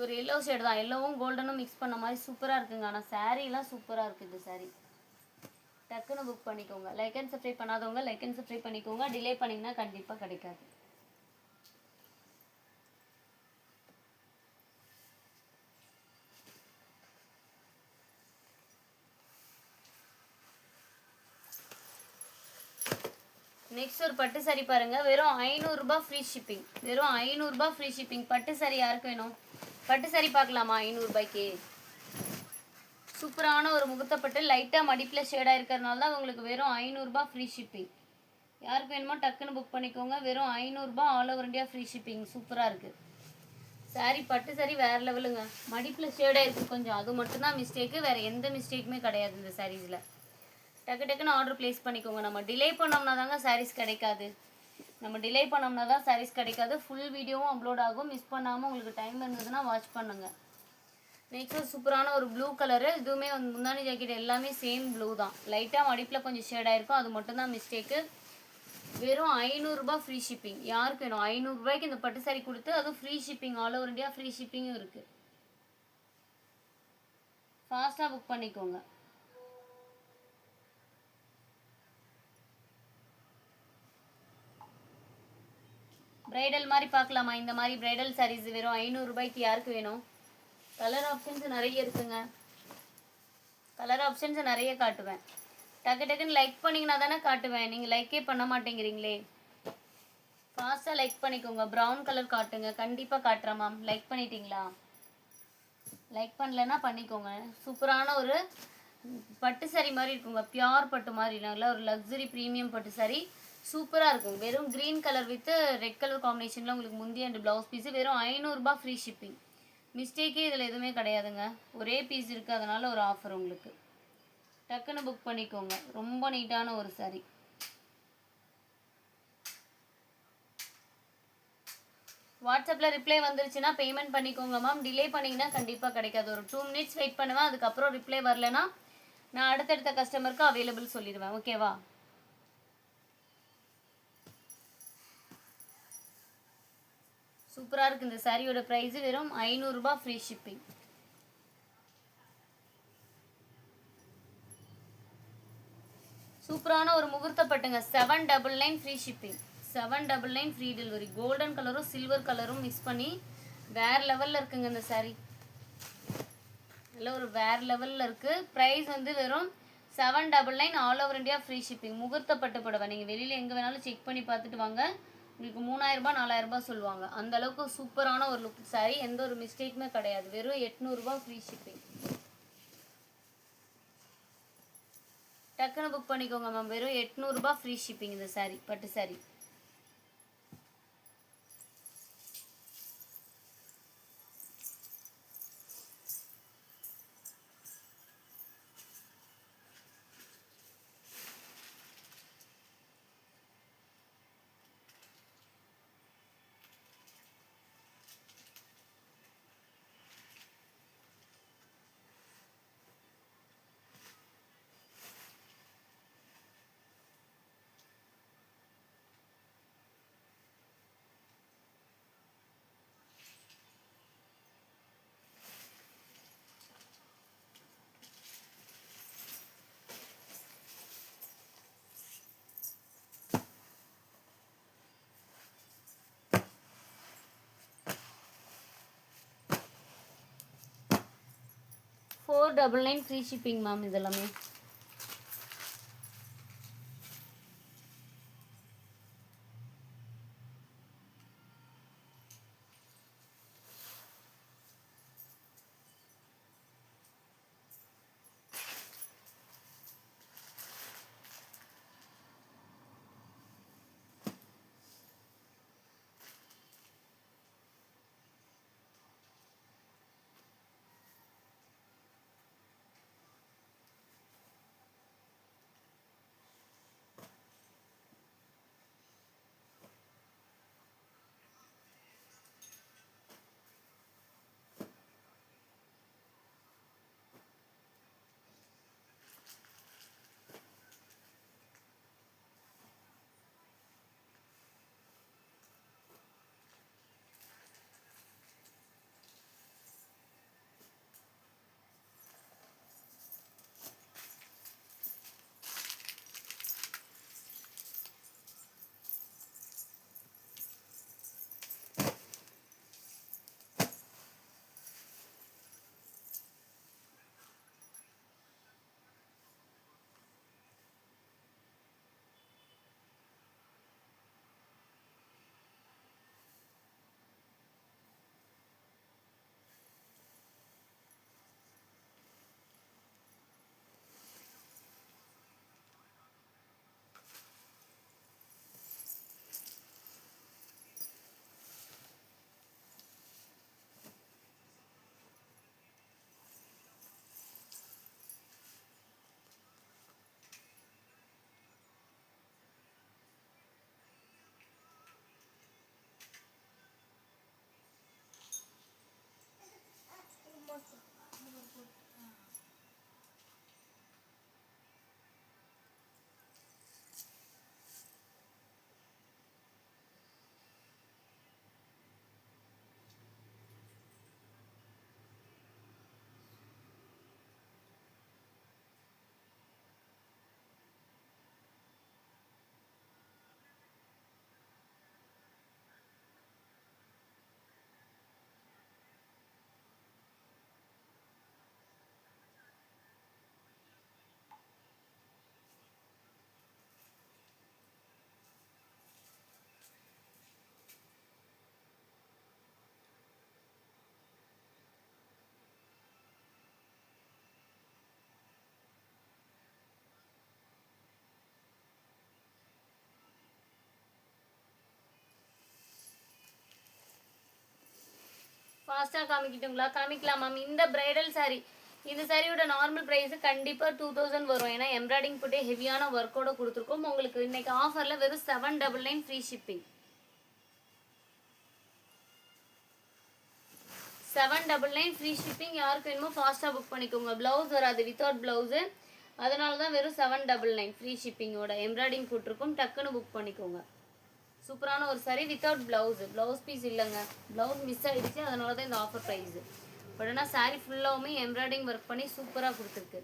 Speaker 1: ஒரு எல்லோ ஷேடு தான். எல்லோவும் கோல்டனும் மிக்ஸ் பண்ண மாதிரி சூப்பராக இருக்குங்க. ஆனால் சாரீலாம் சூப்பராக இருக்குது இந்த சாரீ. டக்குன்னு புக் பண்ணிக்கோங்க. லைக் அண்ட் சப்ஸ்கிரைப் பண்ணாதவங்க லைக் அண்ட் சப்ஸ்கிரைப் பண்ணிக்கோங்க. டிலே பண்ணிங்கன்னா கண்டிப்பாக கிடைக்காது. நெக்ஸ்ட் ஒரு பட்டு சாரீ பாருங்கள். வெறும் 500 ரூபா ஃப்ரீ ஷிப்பிங். வெறும் 500 ரூபா ஃப்ரீ ஷிப்பிங். பட்டு சாரீ யாருக்கு வேணும்? பட்டு சாரீ பார்க்கலாமா? 500 ரூபாய்க்கு சூப்பரான ஒரு முகூர்த்தப்பட்டு லைட்டாக மடிப்பில் ஷேடாக இருக்கிறதுனால தான் உங்களுக்கு வெறும் 500 ரூபா ஃப்ரீ ஷிப்பிங். யாருக்கு வேணுமோ டக்குன்னு புக் பண்ணிக்கோங்க. வெறும் 500 ரூபா all over India free shipping. சூப்பராக இருக்குது சாரீ. பட்டு சாரீ வேறு லெவலுங்க. மடிப்பில் ஷேடாக இருக்குது கொஞ்சம், அது மட்டும்தான் மிஸ்டேக்கு. வேறு எந்த மிஸ்டேக்குமே கிடையாது இந்த சாரீஸில். டக்கு டக்குன்னு ஆர்டர் ப்ளேஸ் பண்ணிக்கோங்க. நம்ம டிலே பண்ணோம்னா தாங்க சாரீஸ் கிடைக்காது. நம்ம டிலே பண்ணோம்னா தான் சாரீஸ் கிடைக்காது. ஃபுல் வீடியோவும் அப்லோட் ஆகும். மிஸ் பண்ணாமல் உங்களுக்கு டைம் இருந்ததுன்னா வாட்ச் பண்ணுங்கள். நெக்ஸ்ட் சூப்பரான ஒரு ப்ளூ கலரு. இதுவுமே வந்து முந்தானி ஜாக்கெட் எல்லாமே சேம் ப்ளூ தான். லைட்டாக மடிப்பில் கொஞ்சம் ஷேடாக இருக்கும், அது மட்டும்தான் மிஸ்டேக்கு. வெறும் 500 ரூபா ஃப்ரீ ஷிப்பிங். யாருக்கு வேணும்? 500 ரூபாய்க்கு இந்த பட்டு சாரீ கொடுத்து அதுவும் free shipping. All over India free ஷிப்பிங்கும் இருக்குது. ஃபாஸ்ட்டாக புக் பண்ணிக்கோங்க. ப்ரைடல் மாதிரி பார்க்கலாமா? இந்த மாதிரி ப்ரைடல் சாரீஸ் வெறும் 500 ரூபாய்க்கு யாருக்கு வேணும்? கலர் ஆப்ஷன்ஸ் நிறைய இருக்குங்க. கலர் ஆப்ஷன்ஸ் நிறைய காட்டுவேன். டக்கு டக்குன்னு லைக் பண்ணிங்கன்னா தானே காட்டுவேன். நீங்கள் லைக்கே பண்ண மாட்டேங்கிறீங்களே. ஃபாஸ்ட்டாக லைக் பண்ணிக்கோங்க. ப்ரௌன் கலர் காட்டுங்க. கண்டிப்பாக காட்டுறேன் மேம். லைக் பண்ணிட்டீங்களா? லைக் பண்ணலைன்னா பண்ணிக்கோங்க. சூப்பரான ஒரு பட்டு சாரி மாதிரி இருக்குங்க. பியோர் பட்டு மாதிரி நல்லா ஒரு லக்ஸரி ப்ரீமியம் பட்டு சாரி சூப்பராக இருக்கும். வெறும் green colour with red colour காம்பினேஷனில் உங்களுக்கு முந்தி அண்ட் ப்ளவுஸ் பீஸு வெறும் 500 ரூபாய் ஃப்ரீ ஷிப்பிங். மிஸ்டேக்கே இதில் எதுவுமே கிடையாதுங்க. ஒரே பீஸ் இருக்குது, அதனால் ஒரு ஆஃபர் உங்களுக்கு. டக்குன்னு புக் பண்ணிக்கோங்க. ரொம்ப நீட்டான ஒரு சாரி. வாட்ஸ்அப்பில் ரிப்ளை வந்துருச்சுன்னா பேமெண்ட் பண்ணிக்கோங்க மேம். டிலே பண்ணிங்கன்னா கண்டிப்பாக கிடைக்காது. ஒரு 2 மினிட்ஸ் வெயிட் பண்ணுவேன். அதுக்கப்புறம் ரிப்ளை வரலன்னா நான் அடுத்தடுத்த கஸ்டமருக்கு அவைலபிள் சொல்லிடுவேன். ஓகேவா? சூப்பராக இருக்குது இந்த சாரியோட ப்ரைஸு வெறும் 500 ரூபாய் ஃப்ரீ ஷிப்பிங். சூப்பரான ஒரு முகூர்த்தப்பட்டுங்க. 799 free shipping. 799 free delivery. Golden கலரும் சில்வர் கலரும் மிக்ஸ் பண்ணி வேறு லெவலில் இருக்குங்க இந்த சாரீ. இல்லை ஒரு வேறு லெவலில் இருக்குது. ப்ரைஸ் வந்து வெறும் 799 all over India free shipping. முகூர்த்தப்பட்டு புடவை நீங்கள் வெளியில் எங்கே வேணாலும் செக் பண்ணி பார்த்துட்டு வாங்க. உங்களுக்கு 3000 ரூபாய் 4000 ரூபாய் சொல்லுவாங்க. அந்த அளவுக்கு சூப்பரான ஒரு லுக் சாரீ. எந்த ஒரு மிஸ்டேக்குமே கிடையாது. வெறும் 800 ரூபாய் ஃப்ரீ ஷிப்பிங். டக்குன்னு புக் பண்ணிக்கோங்க மேம். வெறும் 800 ரூபாய் ஃப்ரீ ஷிப்பிங் இந்த சாரீ. பட்டு சாரீ. $499 ஃப்ரீ ஷிப்பிங் மேம். இதெல்லாமே ஃபாஸ்ட்டாக காமிக்கிட்டுங்களா? காமிக்கலாம் மேம். இந்த பிரைடல் saree, இந்த சாரியோட நார்மல் ப்ரைஸ் கண்டிப்பாக 2000 வரும். ஏன்னா எம்ப்ராய்டிங் போட்டு ஹெவியான ஒர்க்கோட கொடுத்துருக்கோம். உங்களுக்கு இன்னைக்கு ஆஃபரில் வெறும் 799 ஃப்ரீ ஷிப்பிங். 799 free shipping. யாருக்கு வேணுமோ ஃபாஸ்ட்டாக புக் பண்ணிக்கோங்க. ப்ளவுஸ் வராது, வித்தவுட் ப்ளவுஸு. அதனால தான் வெறும் 799 ஃப்ரீ ஷிப்பிங்கோட எம்ப்ராய்டிங் போட்டிருக்கோம். டக்குன்னு புக் பண்ணிக்கோங்க. சூப்பரான ஒரு sari without blouse. Blouse piece இல்லைங்க, ப்ளவுஸ் மிஸ் ஆகிடுச்சு. அதனால தான் இந்த ஆஃபர் ப்ரைஸு. பட் ஆனால் சாரீ ஃபுல்லாகவுமே எம்ப்ராய்டிங் ஒர்க் பண்ணி சூப்பராக கொடுத்துருக்கு.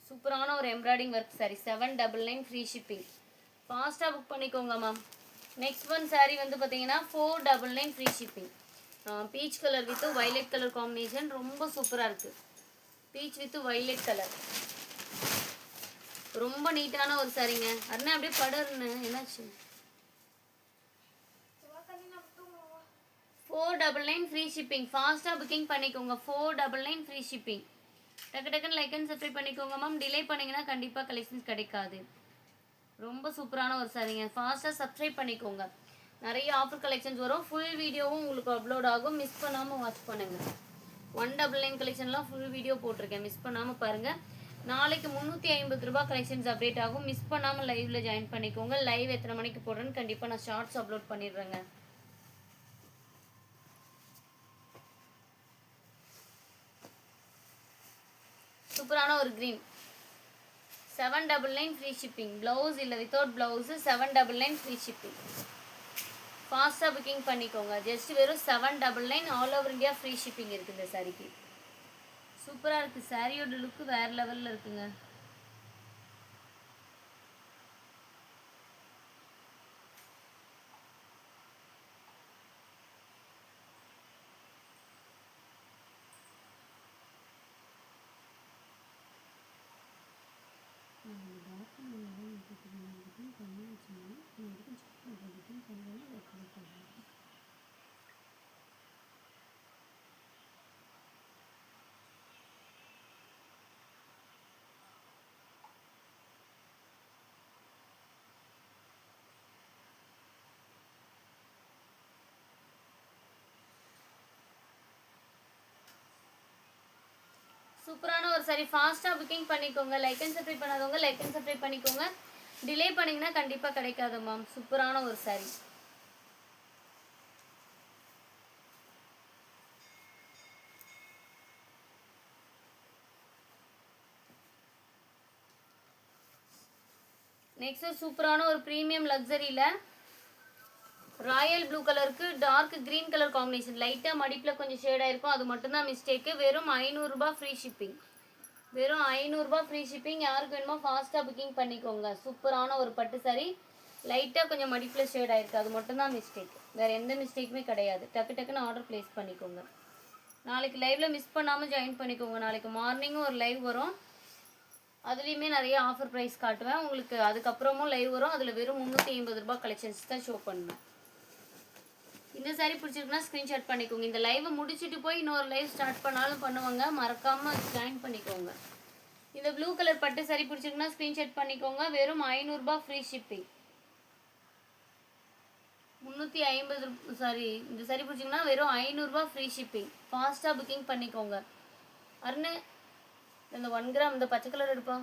Speaker 1: சூப்பரான ஒரு embroidering work sari. 799 free shipping. ஃபாஸ்ட்டாக புக் பண்ணிக்கோங்க மேம். நெக்ஸ்ட் ஒன் சாரீ வந்து பார்த்தீங்கன்னா 499 ஃப்ரீ ஷிப்பிங். Peach colour with violet colour combination ரொம்ப சூப்பராக இருக்குது. பீச் வித் வைலட் கலர் ரொம்ப நீட்டான ஒரு சாரீங்க. அருணா அப்படியே படர்னு என்னாச்சு? 499 ஃப்ரீ ஷிப்பிங். ஃபாஸ்ட்டாக புக்கிங் பண்ணிக்கோங்க. 499 ஃப்ரீ ஷிப்பிங். டக்கு டக்குன்னு லைக் அண்ட் சப்ஸ்கிரைப் பண்ணிக்கோங்க மேம். டிலே பண்ணிங்கன்னா கண்டிப்பாக கலெக்ஷன்ஸ் கிடைக்காது. ரொம்ப சூப்பரான ஒரு சாரீங்க. ஃபாஸ்ட்டாக சப்ஸ்கிரைப் பண்ணிக்கோங்க. நிறைய ஆஃபர் கலெக்ஷன்ஸ் வரும். ஃபுல் வீடியோவும் உங்களுக்கு அப்லோட் ஆகும். மிஸ் பண்ணாமல் வாட்ச் பண்ணுங்கள். 199 கலெக்ஷன்லாம் ஃபுல் வீடியோ போட்டிருக்கேன். மிஸ் பண்ணாமல் பாருங்கள். நாளைக்கு 350 ரூபாய் கலெக்ஷன்ஸ் அப்டேட் ஆகும். மிஸ் பண்ணாமல் லைவில் ஜாயின் பண்ணிக்கோங்க. லைவ் எத்தனை மணிக்கு போடுறேன்னு கண்டிப்பாக நான் ஷார்ட்ஸ் அப்லோட் பண்ணிடுறேங்க. சூப்பரான ஒரு க்ரீன். 799 free shipping. ப்ளவுஸ் இல்லை, வித்தவுட் ப்ளவுஸு. 799 free shipping. ஃபாஸ்ட்டாக புக்கிங் பண்ணிக்கோங்க. ஜஸ்ட் வெறும் 799 all over India free shipping இருக்குது இந்த சாரிக்கு. சூப்பராக இருக்குது. சாரியோட லுக்கு வேறு லெவலில் இருக்குங்க. சூப்பரான ஒரு சாரி. ஃபாஸ்ட்டாக புக்கிங் பண்ணிக்கோங்க. லைக் அண்ட் சப்ஸ்கிரைப் பண்ணாதவங்க லைக் அண்ட் சப்ஸ்கிரைப் பண்ணிக்கோங்க. டிலே பண்ணிங்கன்னா கண்டிப்பாக கிடைக்காது மேம். சூப்பரான ஒரு சாரி. நெக்ஸ்ட் சூப்பரான ஒரு ப்ரீமியம் லக்ஸரியில் ராயல் ப்ளூ கலருக்கு டார்க் க்ரீன் கலர் காம்பினேஷன். லைட்டாக மடிப்பில் கொஞ்சம் ஷேடாக இருக்கும். அது மட்டும்தான் மிஸ்டேக்கு. வெறும் 500 ரூபாய் ஃப்ரீ ஷிப்பிங். வெறும் 500 ரூபாய் ஃப்ரீ ஷிப்பிங். யாருக்கு வேணுமோ ஃபாஸ்ட்டாக புக்கிங் பண்ணிக்கோங்க. சூப்பரான ஒரு பட்டு சாரி. லைட்டாக கொஞ்சம் மடிப்பில் ஷேட் ஆகிருக்கு. அது மட்டும்தான் மிஸ்டேக். வேறு எந்த மிஸ்டேக்குமே கிடையாது. டக்கு டக்குன்னு ஆர்டர் ப்ளேஸ் பண்ணிக்கோங்க. நாளைக்கு லைவில் மிஸ் பண்ணாமல் ஜாயின் பண்ணிக்கோங்க. நாளைக்கு மார்னிங்கும் ஒரு லைவ் வரும். அதுலேயுமே நிறைய ஆஃபர் ப்ரைஸ் காட்டுவேன் உங்களுக்கு. அதுக்கப்புறமும் லைவ் வரும். அதில் வெறும் 350 ரூபாய் கலெக்ஷன்ஸ் தான் ஷோ பண்ணுவேன். இந்த சாரி பிடிச்சிருக்குன்னா ஸ்க்ரீன்ஷாட் பண்ணிக்கோங்க. இந்த லைவை முடிச்சுட்டு போய் இன்னொரு லைவ் ஸ்டார்ட் பண்ணாலும் பண்ணுவாங்க. மறக்காமல் ஜாயின் பண்ணிக்கோங்க. இந்த ப்ளூ கலர் பட்டு சாரி பிடிச்சிருக்குன்னா ஸ்க்ரீன்ஷாட் பண்ணிக்கோங்க. வெறும் 500 ரூபாய் ஃப்ரீ ஷிப்பிங். 350 சாரி. இந்த சாரி பிடிச்சிங்கன்னா வெறும் 500 ரூபாய் ஃப்ரீ ஷிப்பிங். ஃபாஸ்ட்டாக புக்கிங் பண்ணிக்கோங்க. அருண் இந்த 1 கிராம் இந்த பச்சை கலர் எடுப்பா.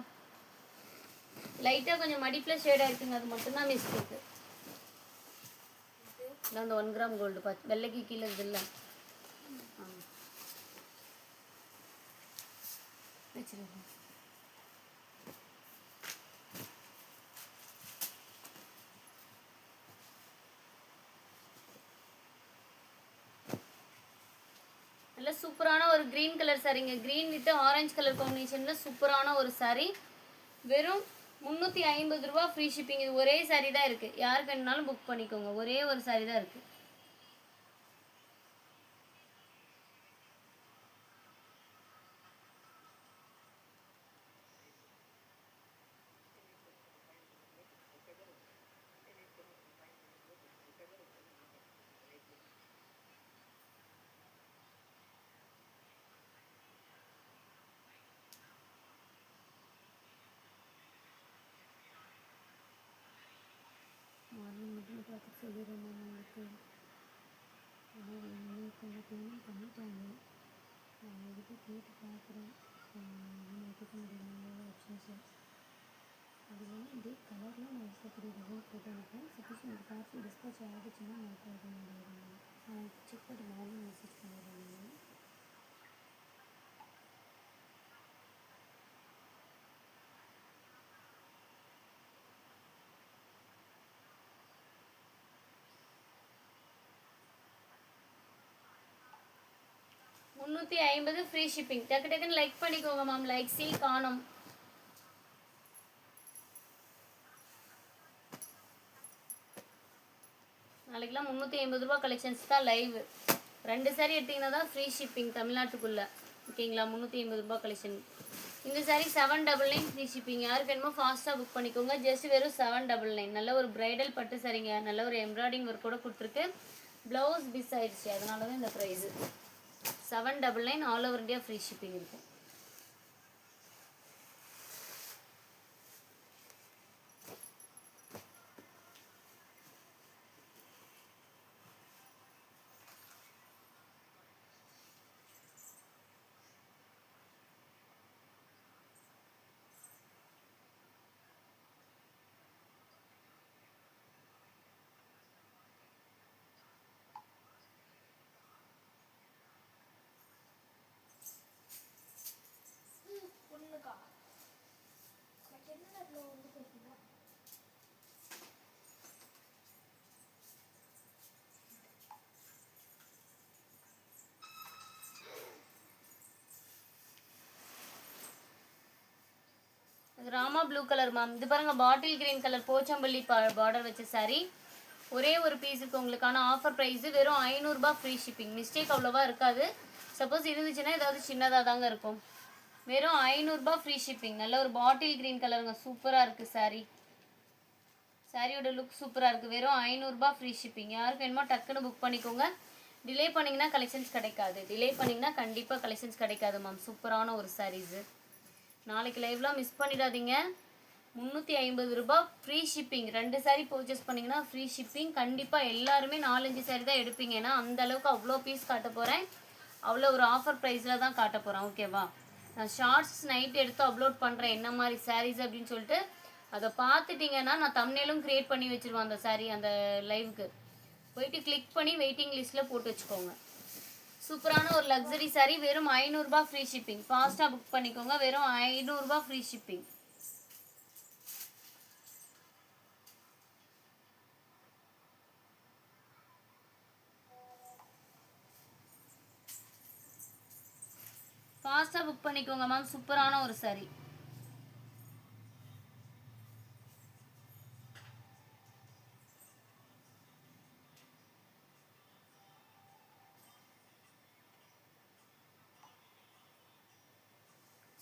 Speaker 1: லைட்டாக கொஞ்சம் மடிப்பில் ஷேடாக இருக்குங்க. அது மட்டும்தான் மிஸ்டேக்கு. அந்த 1 கிராம் கோல்டு பார்த்து வெள்ளைக்கு கீழே இதில்லை வச்சுருங்க. நல்ல சூப்பரான ஒரு க்ரீன் கலர் சாரிங்க. க்ரீன் வித் ஆரஞ்சு கலர் காம்பினேஷனில் சூப்பரான ஒரு சாரி. வெறும் 350 ரூபா ஃப்ரீ ஷிப்பிங். இது ஒரே சாரி தான் இருக்குது. யாருக்கு வேணுனாலும் புக் பண்ணிக்கோங்க. ஒரே ஒரு சாரி தான் இருக்குது. மார்னிங் மட்டும் பார்த்து சொல்லிடுறேன் உங்களுக்கு.
Speaker 2: போட்டு பார்க்குறேன், மாற்றிக்க முடியுமா ஆப்ஷன்ஸு. அது வந்து இதே கலரில் நான் இஷ்டப்படி டிசைன் போட்டு அனுப்புகிறேன். சப்போஸ் உங்களுக்கு பார்சல் டிஸ்பேச் ஆகிடுச்சுன்னா மாற்ற முடியாது. நான் செக் பண்ணி மார்னிங் மெசேஜ் பண்ணிடுறேன். நான்
Speaker 1: 350 ஃப்ரீ ஷிப்பிங். டக்கு டக்குன்னு லைக் பண்ணிக்கோங்க மேம். லைக் சீல் காணும். நாளைக்கெலாம் 350 ரூபா கலெக்ஷன்ஸ் தான் லைவ். 2 சாரீ எடுத்திங்கன்னா தான் ஃப்ரீ ஷிப்பிங் தமிழ்நாட்டுக்குள்ளே. ஓகேங்களா? 350 ரூபா கலெக்ஷன். இந்த சாரீ 799 ஃப்ரீ ஷிப்பிங். யாருக்கு வேணுமோ ஃபாஸ்ட்டாக புக் பண்ணிக்கோங்க. ஜஸ்ட் வெறும் 799. நல்ல ஒரு பிரைடல் பட்டு சாரீங்க. நல்ல ஒரு எம்ப்ராய்டிங் ஒர்க் கூட கொடுத்துருக்கு. ப்ளவுஸ் மிஸ் ஆயிடுச்சு, அதனால தான் இந்த price. 799 all over India free shipping இருக்கும். Rama blue colour ma'am. இது பாருங்கள், bottle green colour Pochampally border வச்ச சாரீ. ஒரே ஒரு பீஸ் இருக்குது. உங்களுக்கான ஆஃபர் ப்ரைஸு வெறும் 500 ரூபா ஃப்ரீ ஷிப்பிங். மிஸ்டேக் அவ்வளோவா இருக்காது. சப்போஸ் இருந்துச்சுன்னா ஏதாவது சின்னதாக தாங்க இருக்கும். வெறும் 500 ரூபா ஃப்ரீ ஷிப்பிங். நல்ல ஒரு பாட்டில் கிரீன் கலருங்க. சூப்பராக இருக்குது சாரீ. சாரியோட லுக் சூப்பராக இருக்குது. வெறும் 500 ரூபா ஃப்ரீ ஷிப்பிங். யாருக்கு வேணுமோ டக்குன்னு புக் பண்ணிக்கோங்க. டிலே பண்ணிங்கன்னா கலெக்ஷன்ஸ் கிடைக்காது. டிலே பண்ணிங்கன்னா கண்டிப்பாக கலெக்ஷன்ஸ் கிடைக்காது மேம். சூப்பரான ஒரு சாரீஸு. நாளைக்கு லைவ்லாம் மிஸ் பண்ணிடாதீங்க. 350 ரூபா ஃப்ரீ ஷிப்பிங். 2 சாரீ பர்ச்சேஸ் பண்ணிங்கன்னா ஃப்ரீ ஷிப்பிங். கண்டிப்பாக எல்லாருமே 4-5 சாரீ தான் எடுப்பீங்க. ஏன்னா அந்தளவுக்கு அவ்வளோ பீஸ் காட்ட போகிறேன். அவ்வளோ ஒரு ஆஃபர் ப்ரைஸில் தான் காட்ட போகிறேன். ஓகேவா? நான் ஷார்ட்ஸ் நைட் எடுத்து அப்லோட் பண்ணுறேன் என்ன மாதிரி சாரீஸ் அப்படின்னு சொல்லிட்டு. அதை பார்த்துட்டிங்கன்னா நான் தம்ப்நெயிலும் க்ரியேட் பண்ணி வச்சுருவேன். அந்த சாரீ அந்த லைவுக்கு போயிட்டு கிளிக் பண்ணி வெயிட்டிங் லிஸ்ட்டில் போட்டு வச்சுக்கோங்க. சூப்பரான ஒரு லக்ஸரி சாரீ. வெறும் 500 ரூபா ஃப்ரீ ஷிப்பிங். ஃபாஸ்ட்டாக புக் பண்ணிக்கோங்க. வெறும் 500 ரூபா ஃப்ரீ ஷிப்பிங். ஃபாஸ்ட்டாக புக் பண்ணிக்கோங்க மேம். சூப்பரான ஒரு சாரீ.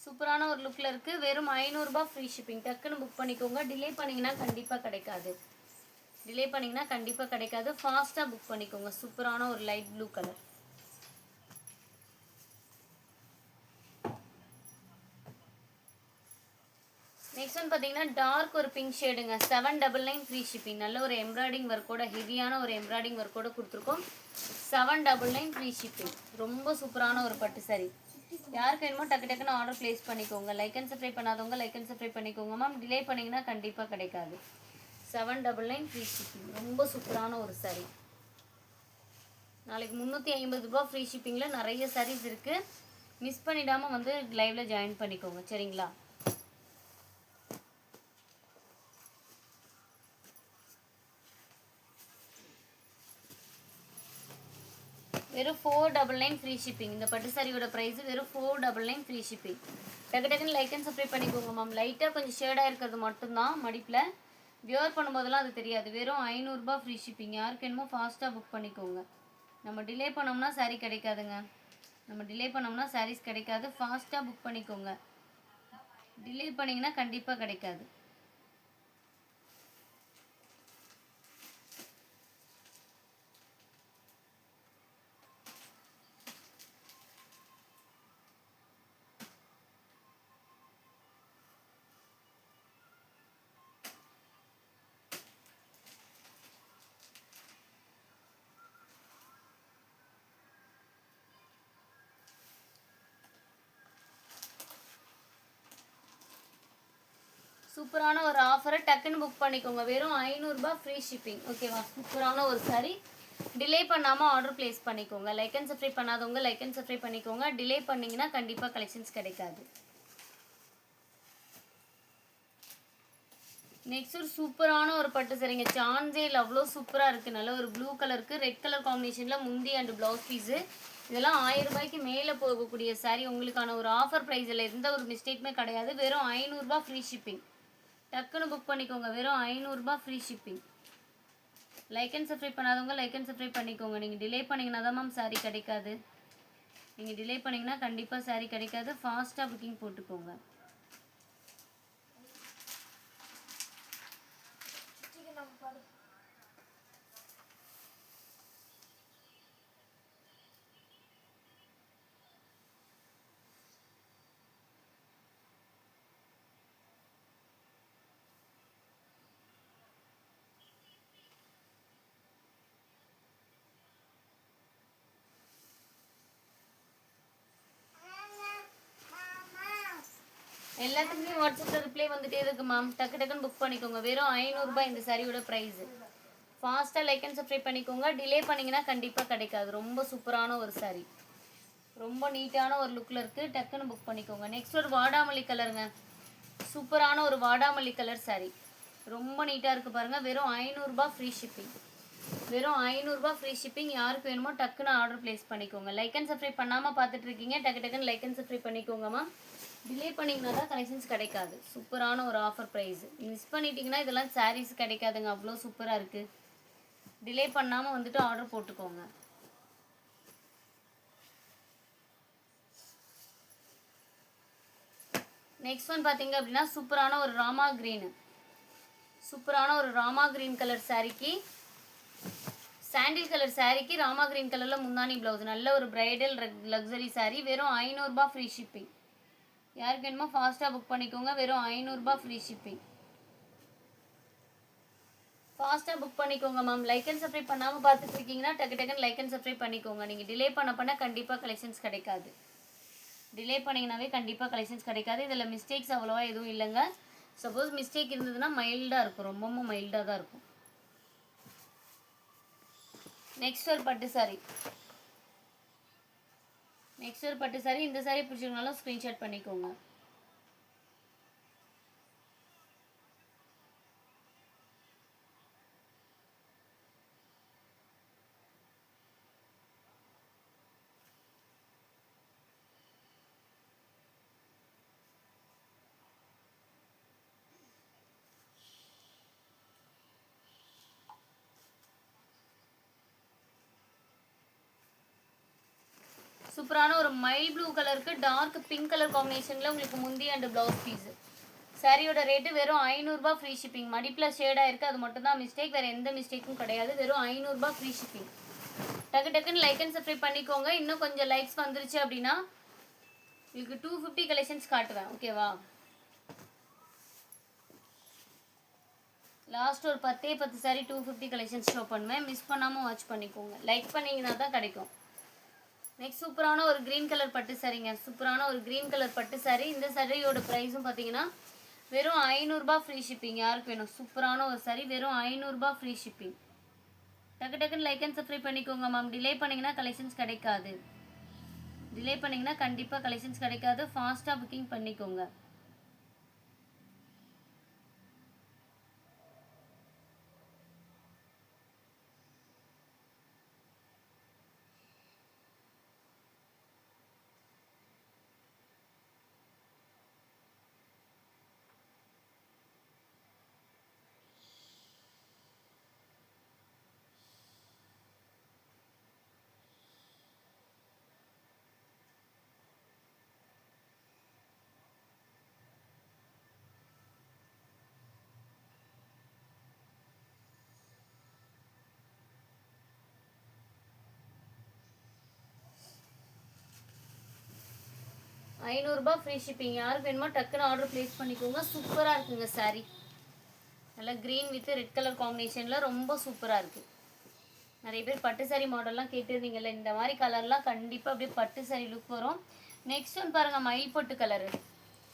Speaker 1: சூப்பரான ஒரு லுக்கில் இருக்குது. வெறும் 500 ரூபா ஃப்ரீ ஷிப்பிங். டக்குன்னு புக் பண்ணிக்கோங்க. டிலே பண்ணிங்கன்னா கண்டிப்பாக கிடைக்காது. டிலே பண்ணிங்கன்னா கண்டிப்பாக கிடைக்காது. ஃபாஸ்ட்டாக புக் பண்ணிக்கோங்க. சூப்பரான ஒரு light blue colour. Next one பார்த்தீங்கன்னா டார்க் ஒரு பிங்க் ஷேடுங்க. 799 free shipping. நல்ல ஒரு எம்ப்ராய்டிங் ஒர்க்கோட, ஹெவியான ஒரு எம்ப்ராய்டிங் ஒர்க்கோட கொடுத்துருக்கோம். 799 ஃப்ரீ ஷிப்பிங். ரொம்ப சூப்பரான ஒரு பட்டு சாரி. யாருக்கு வேணுமோ டக்கு டக்குன்னு ஆர்டர் ப்ளேஸ் பண்ணிக்கோங்க. லைக் அண்ட் சப்ஸ்கிரைப் பண்ணாதவங்க லைக் அண்ட் சப்ஸ்கிரைப் பண்ணிக்கோங்க மேம். டிலே பண்ணிங்கன்னா கண்டிப்பாக கிடைக்காது. 799 ஃப்ரீ ஷிப்பிங். ரொம்ப சூப்பரான ஒரு சாரி. நாளைக்கு 350 ரூபா ஃப்ரீ ஷிப்பிங்கில் நிறைய சாரீஸ் இருக்குது. மிஸ் பண்ணிடாமல் வந்து லைவில் ஜாயின் பண்ணிக்கோங்க. சரிங்களா? வெறும் 499 ஃப்ரீ ஷிப்பிங். இந்த பட்டு சாரியோட ப்ரைஸ் வெறும் 499 ஃப்ரீ ஷிப்பிங். டக்கு டக்குன்னு லைக் அண்ட் சப்ஸ்கிரைப் பண்ணிக்கோங்க மேம். லைட்டாக கொஞ்சம் ஷேடாக இருக்கிறது மட்டும்தான் மடிப்பில். வியர் பண்ணும்போதெல்லாம் அது தெரியாது. வெறும் 500 ரூபா ஃப்ரீ ஷிப்பிங். யாருக்கு வேணுமோ ஃபாஸ்ட்டாக புக் பண்ணிக்கோங்க. நம்ம டிலே பண்ணோம்னா சாரீ கிடைக்காதுங்க. நம்ம டிலே பண்ணோம்னா சாரீஸ் கிடைக்காது. ஃபாஸ்ட்டாக புக் பண்ணிக்கோங்க. டிலே பண்ணிங்கன்னா கண்டிப்பாக கிடைக்காது. சூப்பரான ஒரு ஆஃபரை டக்குன்னு புக் பண்ணிக்கோங்க. வெறும் 500 ரூபாய் ஃப்ரீ ஷிப்பிங். ஓகேவா? சூப்பரான ஒரு சாரி. டிலே பண்ணாமல் ஆர்டர் ப்ளேஸ் பண்ணிக்கோங்க. லைக் அண்ட் சப்ஸ்கிரைப் பண்ணாதவங்க லைக் அண்ட் சப்ஸ்கிரைப் பண்ணிக்கோங்க. டிலே பண்ணிங்கன்னா கண்டிப்பாக கலெக்ஷன்ஸ் கிடைக்காது. நெக்ஸ்ட் ஒரு சூப்பரான ஒரு பட்டு சரிங்க. சான்ஸேல் அவ்வளோ சூப்பராக இருக்குது. நல்ல ஒரு ப்ளூ கலருக்கு ரெட் கலர் காம்பினேஷனில் முந்தி அண்ட் ப்ளவுஸ் பீஸு. இதெல்லாம் 1000 ரூபாய்க்கு மேலே போகக்கூடிய சாரீ. உங்களுக்கான ஒரு ஆஃபர் ப்ரைஸில் எந்த ஒரு மிஸ்டேக்குமே கிடையாது. வெறும் 500 ரூபாய் ஃப்ரீ ஷிப்பிங். டக்குன்னு புக் பண்ணிக்கோங்க. வெறும் 500 ரூபாய் free shipping. Like and subscribe பண்ணாதவங்க லைக் அண்ட் சப்ஸ்கிரைப் பண்ணிக்கோங்க. நீங்கள் டிலே பண்ணிங்கன்னா தான் மேம் சாரீ கிடைக்காது. நீங்கள் டிலே பண்ணிங்கன்னா கண்டிப்பாக சாரீ கிடைக்காது. ஃபாஸ்ட்டாக புக்கிங் போட்டுக்கோங்க. எல்லாத்துக்குமே வாட்ஸ்அப்பில் ரிப்ளை வந்துட்டே இருக்கு மேம். டக்கு டக்குன்னு புக் பண்ணிக்கோங்க. வெறும் 500 ரூபாய் இந்த சாரியோட ப்ரைஸு. ஃபாஸ்ட்டாக லைக் அண்ட் சப்ஸ்கிரைப் பண்ணிக்கோங்க. டிலே பண்ணிங்கன்னா கண்டிப்பாக கிடைக்காது. ரொம்ப சூப்பரான ஒரு சாரி. ரொம்ப நீட்டான ஒரு லுக்கில் இருக்குது. டக்குன்னு புக் பண்ணிக்கோங்க. நெக்ஸ்ட் ஒரு வாடாமல்லி கலருங்க. சூப்பரான ஒரு வாடாமல்லி கலர் சாரி. ரொம்ப நீட்டாக இருக்குது பாருங்கள். வெறும் 500 ரூபாய் ஃப்ரீ ஷிப்பிங். வெறும் 500 ரூபாய் ஃப்ரீ ஷிப்பிங். யாருக்கு வேணுமோ டக்குன்னு ஆர்டர் ப்ளேஸ் பண்ணிக்கோங்க. லைக் அண்ட் சப்ஸ்கிரைப் பண்ணாமல் பார்த்துட்டு இருக்கீங்க. டக்கு டக்குன்னு லைக் அண்ட் சப்ஸ்கிரைப் பண்ணிக்கோங்கம்மா. டிலே பண்ணிங்கன்னா தான் கலெக்ஷன்ஸ் கிடைக்காது. சூப்பரான ஒரு ஆஃபர் ப்ரைஸ். மிஸ் பண்ணிட்டீங்கன்னா இதெல்லாம் சாரீஸ் கிடைக்காதுங்க. அவ்வளோ சூப்பராக இருக்குது. டிலே பண்ணாமல் வந்துட்டு ஆர்டர் போட்டுக்கோங்க. நெக்ஸ்ட் ஒன் பார்த்தீங்க அப்படின்னா சூப்பரான ஒரு ராமா க்ரீனு. சூப்பரான ஒரு ராமா க்ரீன் கலர் சாரீக்கு சாண்டில் கலர் சாரீக்கு ராமா க்ரீன் கலரில் முந்தானி ப்ளவுஸ். நல்ல ஒரு பிரைடல் லக்ஸரி சாரீ. வெறும் 500 ரூபாய் ஃப்ரீ ஷிப்பிங். யாருக்கு வேணுமோ ஃபாஸ்ட்டாக புக் பண்ணிக்கோங்க. வெறும் 500 ரூபாய் ஃப்ரீ ஷிப்பிங். ஃபாஸ்ட்டாக புக் பண்ணிக்கோங்க மேம். லைக் அண்ட் சப்ஸ்கிரைப் பண்ணாமல் பார்த்துட்டு இருக்கீங்கன்னா டக்கு டக்குன்னு லைக் அண்ட் சப்ஸ்கிரைப் பண்ணிக்கோங்க. நீங்கள் டிலே பண்ண கண்டிப்பாக கலெக்ஷன்ஸ் கிடைக்காது. டிலே பண்ணிங்கனாவே கண்டிப்பாக கலெக்ஷன்ஸ் கிடைக்காது. இதில் மிஸ்டேக்ஸ் அவ்வளோவா எதுவும் இல்லைங்க. சப்போஸ் மிஸ்டேக் இருந்ததுன்னா மைல்டாக இருக்கும். ரொம்பவும் மைல்டாக தான் இருக்கும். நெக்ஸ்ட் ஒரு பட்டு சாரி. இந்த சாரி பிடிச்சிருந்தாலும் ஸ்க்ரீன்ஷாட் பண்ணிக்கோங்க. சூப்பரான ஒரு மைல் ப்ளூ கலருக்கு டார்க் பிங்க் கலர் காம்பினேஷனில் உங்களுக்கு முந்தி அண்ட் ப்ளவுஸ் பீஸு. சாரியோட ரேட்டு வெறும் 500 ரூபாய் ஃப்ரீ ஷிப்பிங். மடிப்பில் ஷேடாக இருக்குது. அது மட்டும் தான் மிஸ்டேக். வேறு எந்த மிஸ்டேக்கும் கிடையாது. வெறும் 500 ரூபாய் ஃப்ரீ ஷிப்பிங். டக்கு டக்குன்னு லைக் அண்ட் சப்ஸ்கிரைப் பண்ணிக்கோங்க. இன்னும் கொஞ்சம் லைக்ஸ் வந்துருச்சு அப்படின்னா உங்களுக்கு 250 கலெக்ஷன்ஸ் காட்டுவேன். ஓகேவா? லாஸ்ட் ஒரு 10 சாரி 250 கலெக்ஷன்ஸ் ஷோ பண்ணுவேன். மிஸ் பண்ணாமல் வாட்ச் பண்ணிக்கோங்க. லைக் பண்ணிங்கன்னா தான் கிடைக்கும். நெக்ஸ்ட் சூப்பரான ஒரு க்ரீன் கலர் பட்டு சாரிங்க. சூப்பரான ஒரு க்ரீன் கலர் பட்டு சாரி. இந்த சாரியோட ப்ரைஸும் பார்த்தீங்கன்னா வெறும் 500 ரூபாய் ஃப்ரீ ஷிப்பிங். யாருக்கு வேணும்? சூப்பரான ஒரு சாரி. வெறும் 500 ரூபாய் ஃப்ரீ ஷிப்பிங். டக்கு டக்குன்னு லைக் அண்ட் சப்ஸ்கிரைப் பண்ணிக்கோங்க மேம். டிலே பண்ணிங்கன்னா கலெக்ஷன்ஸ் கிடைக்காது. டிலே பண்ணிங்கன்னா கண்டிப்பாக கலெக்ஷன்ஸ் கிடைக்காது. ஃபாஸ்ட்டாக புக்கிங் பண்ணிக்கோங்க. ₹500 ஃப்ரீ ஷிப்பிங். யாருக்கு வேணுமோ டக்குன்னு ஆர்டர் ப்ளேஸ் பண்ணிக்கோங்க. சூப்பராக இருக்குங்க சாரீ. நல்லா க்ரீன் வித் ரெட் கலர் காம்பினேஷனில் ரொம்ப சூப்பராக இருக்குது. நிறைய பேர் பட்டு சாரி மாடல்லாம் கேட்டிருந்தீங்கல்ல. இந்த மாதிரி கலர்லாம் கண்டிப்பாக அப்படியே பட்டு சாரி லுக் வரும். நெக்ஸ்ட் ஒன்று பாருங்கள், மயில் பொட்டு கலரு.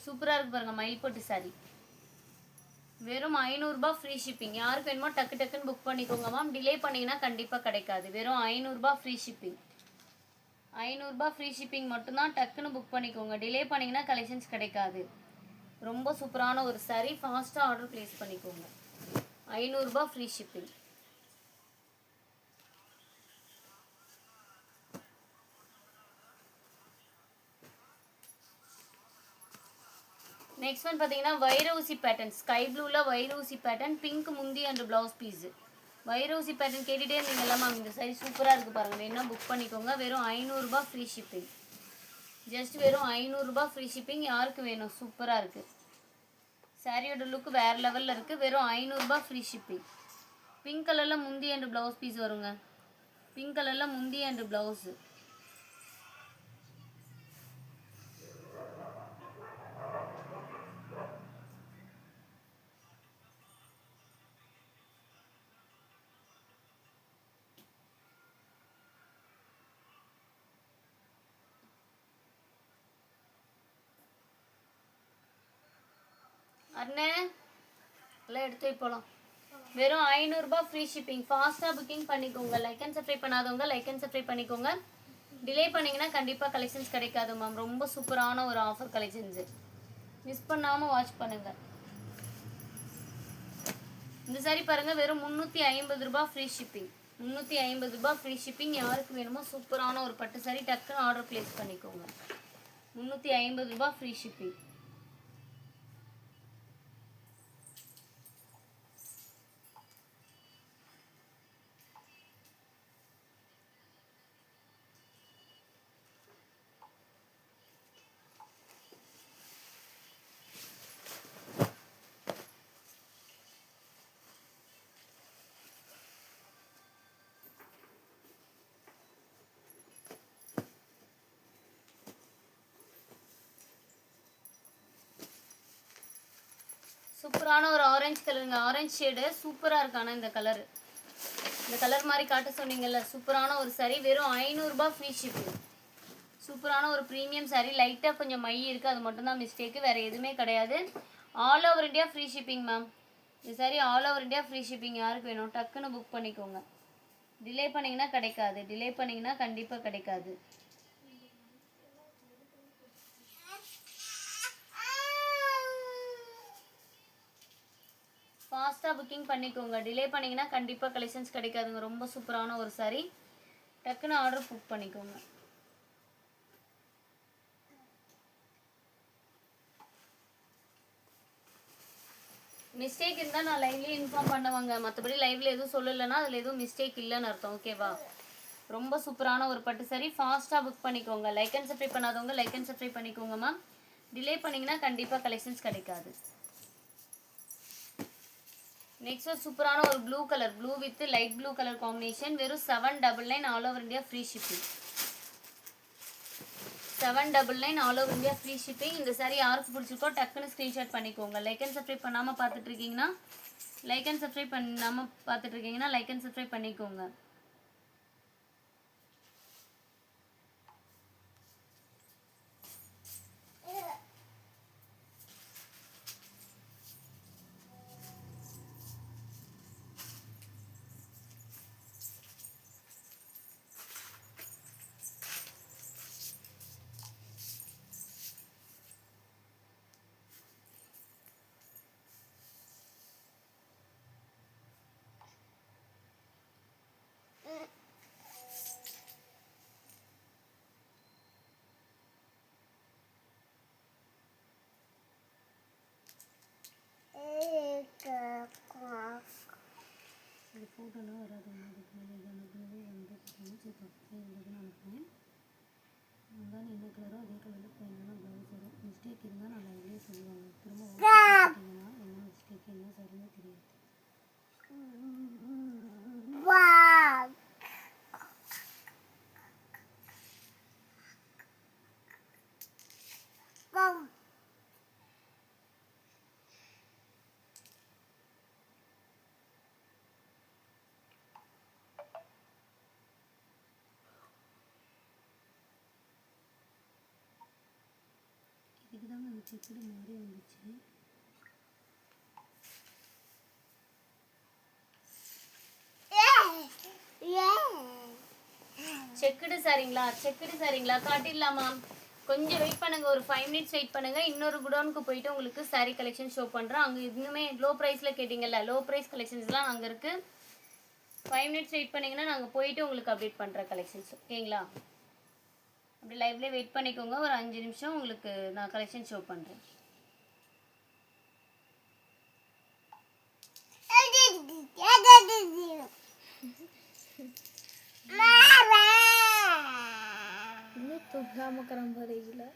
Speaker 1: சூப்பராக இருக்குது பாருங்கள், மயில் பொட்டு சாரி. வெறும் 500 ரூபாய் ஃப்ரீ ஷிப்பிங். யாருக்கு வேணுமோ டக்கு டக்குன்னு புக் பண்ணிக்கோங்க மேம். டிலே பண்ணிங்கன்னா கண்டிப்பாக கிடைக்காது. வெறும் 500 ரூபாய் ஃப்ரீ ஷிப்பிங். 500 ரூபாய் ஃப்ரீ ஷிப்பிங் மட்டும்தான். டக்குன்னு புக் பண்ணிக்கோங்க. டிலே பண்ணிங்கன்னா கலெக்ஷன்ஸ் கிடைக்காது. ரொம்ப சூப்பரான ஒரு saree. ஃபாஸ்ட்டாக ஆர்டர் ப்ளேஸ் பண்ணிக்கோங்க. 500 ரூபாய் ஃப்ரீ ஷிப்பிங். நெக்ஸ்ட் ஒன் பார்த்தீங்கன்னா வைரூசி பேட்டர்ன். ஸ்கை ப்ளூவில் வைரூசி பேட்டர்ன், பிங்க் முந்தி அண்ட் ப்ளவுஸ் பீஸு. வைரூசி பேட்டர்ன் கேட்டுகிட்டே இருந்தீங்கல்ல மேம், இந்த saree சூப்பராக இருக்குது பாருங்கள். வேணும்னா புக் பண்ணிக்கோங்க. வெறும் 500 ரூபாய் ஃப்ரீ ஷிப்பிங். ஜஸ்ட் வெறும் 500 ரூபாய் ஃப்ரீ ஷிப்பிங். யாருக்கு வேணும்? சூப்பராக இருக்குது. சாரியோட லுக் வேறு லெவலில் இருக்குது. வெறும் 500 ரூபாய் ஃப்ரீ ஷிப்பிங். பிங்க் கலரில் முந்தி அண்ட் ப்ளவுஸ் பீஸ் வருங்க. பிங்க் கலரில் முந்தி அண்ட் ப்ளவுஸு. அண்ணே எல்லாம் எடுத்து போகலாம். வெறும் 500 ரூபாய் ஃப்ரீ ஷிப்பிங். ஃபாஸ்ட்டாக புக்கிங் பண்ணிக்கோங்க. லைக் அண்ட் சப்ஸ்கிரைப் பண்ணாதவங்க லைக் அண்ட் சப்ஸ்கிரைப் பண்ணிக்கோங்க. டிலே பண்ணிங்கன்னா கண்டிப்பாக கலெக்ஷன்ஸ் கிடைக்காது மேம். ரொம்ப சூப்பரான ஒரு ஆஃபர் கலெக்ஷன்ஸு. மிஸ் பண்ணாமல் வாட்ச் பண்ணுங்கள். இந்த saree பாருங்கள். வெறும் 350 ரூபாய் ஃப்ரீ ஷிப்பிங். 350 ரூபாய் ஃப்ரீ ஷிப்பிங். யாருக்கு வேணுமோ சூப்பரான ஒரு பட்டு saree டக்குன்னு ஆர்டர் ப்ளேஸ் பண்ணிக்கோங்க. 350 ரூபாய் ஃப்ரீ ஷிப்பிங். சூப்பரான ஒரு ஆரஞ்சு கலருங்க. ஆரஞ்சு ஷேடு சூப்பராக இருக்கு. ஆனால் இந்த கலர் மாதிரி காட்ட சொன்னீங்கல்ல, சூப்பரான ஒரு saree. வெறும் 500 ரூபாய் ஃப்ரீ ஷிப்பிங். சூப்பரான ஒரு ப்ரீமியம் saree. லைட்டாக கொஞ்சம் மை இருக்குது, அது மட்டும்தான் மிஸ்டேக்கு, வேறு எதுவுமே கிடையாது. All over India free shipping ma'am. இந்த saree all over India free shipping. யாருக்கு வேணும் டக்குன்னு புக் பண்ணிக்கோங்க. டிலே பண்ணிங்கன்னா கிடைக்காது. டிலே பண்ணிங்கன்னா கண்டிப்பாக கிடைக்காது. ஃபாஸ்ட்டாக புக்கிங் பண்ணிக்கோங்க. டிலே பண்ணிங்கன்னா கண்டிப்பாக கலெக்ஷன்ஸ் கிடைக்காதுங்க. ரொம்ப சூப்பரான ஒரு saree. டக்குன்னு ஆர்டர் புக் பண்ணிக்கோங்க. மிஸ்டேக் இருந்தால் நான் லைவ்லேயே இன்ஃபார்ம் பண்ணுவாங்க. மற்றபடி லைவில் எதுவும் சொல்லலைன்னா அதில் எதுவும் மிஸ்டேக் இல்லைன்னு அர்த்தம். ஓகேவா? ரொம்ப சூப்பரான ஒரு பட்டு saree. ஃபாஸ்ட்டாக புக் பண்ணிக்கோங்க. லைக் அண்ட் சப்ஸ்கிரைப் பண்ணாதவங்க லைக் அண்ட் சப்ஸ்கிரைப் பண்ணிக்கோங்க மேம். டிலே பண்ணிங்கன்னா கண்டிப்பாக கலெக்ஷன்ஸ் கிடைக்காது. நெக்ஸ்ட் ஒரு சூப்பரான ஒரு blue colour, blue with light blue colour combination. வெறும் 799 all over India free shipping. 799 all over India free shipping. இந்த saree யாருக்கு பிடிச்சிருக்கோ டக்குன்னு ஸ்க்ரீன்ஷாட் பண்ணிக்கோங்க. லைக் அண்ட் சப்ஸ்கிரைப் பண்ணாமல் பார்த்துட்ருக்கீங்கன்னா லைக் அண்ட் சப்ஸ்கிரைப் பண்ணிக்கோங்க. இது ஃபோட்டோலாம் வராது. அதுக்கு மேலே இது அனுப்புனதே வந்து பார்த்தீங்கன்னா சரி பக்கத்தில் இருந்ததுன்னு அனுப்புனேன். அதான் என்ன கலரோ அதே கலரில் என்னென்ன ப்ளவுஸ் வரும். மிஸ்டேக் இருந்தால் நான் லைவ்லேயே சொல்லுவாங்க. திரும்ப பார்த்தீங்கன்னா என்ன மிஸ்டேக் என்ன சரின்னு தெரியாது. இதுக்கு தாங்க அந்த செக்குடு மாதிரி வந்துச்சு. செக்குடு சாரிங்களா காட்டிடலாமா? கொஞ்சம் வெயிட் பண்ணுங்க, ஒரு 5 மினிட்ஸ் வெயிட் பண்ணுங்க. இன்னொரு குடோனுக்கு போயிட்டு உங்களுக்கு saree கலெக்ஷன் ஷோ பண்றேன். அங்க இன்னுமே லோ பிரைஸ்ல கேட்டிங்கல்ல, லோ பிரைஸ் கலெக்ஷன்ஸ்லாம் அங்க இருக்கு. 5 மினிட்ஸ் வெயிட் பண்ணீங்கன்னா நாங்க போயிட்டு உங்களுக்கு அப்டேட் பண்றேன் கலெக்ஷன்ஸ். ஓகேங்களா? அப்படி லைவ்ல வெயிட் பண்ணிக்கோங்க, ஒரு 5 நிமிஷம் உங்களுக்கு நான் கலெக்ஷன் ஷோ பண்றேன்.
Speaker 2: இன்னும் தூங்காம கிளம்புறீங்களா?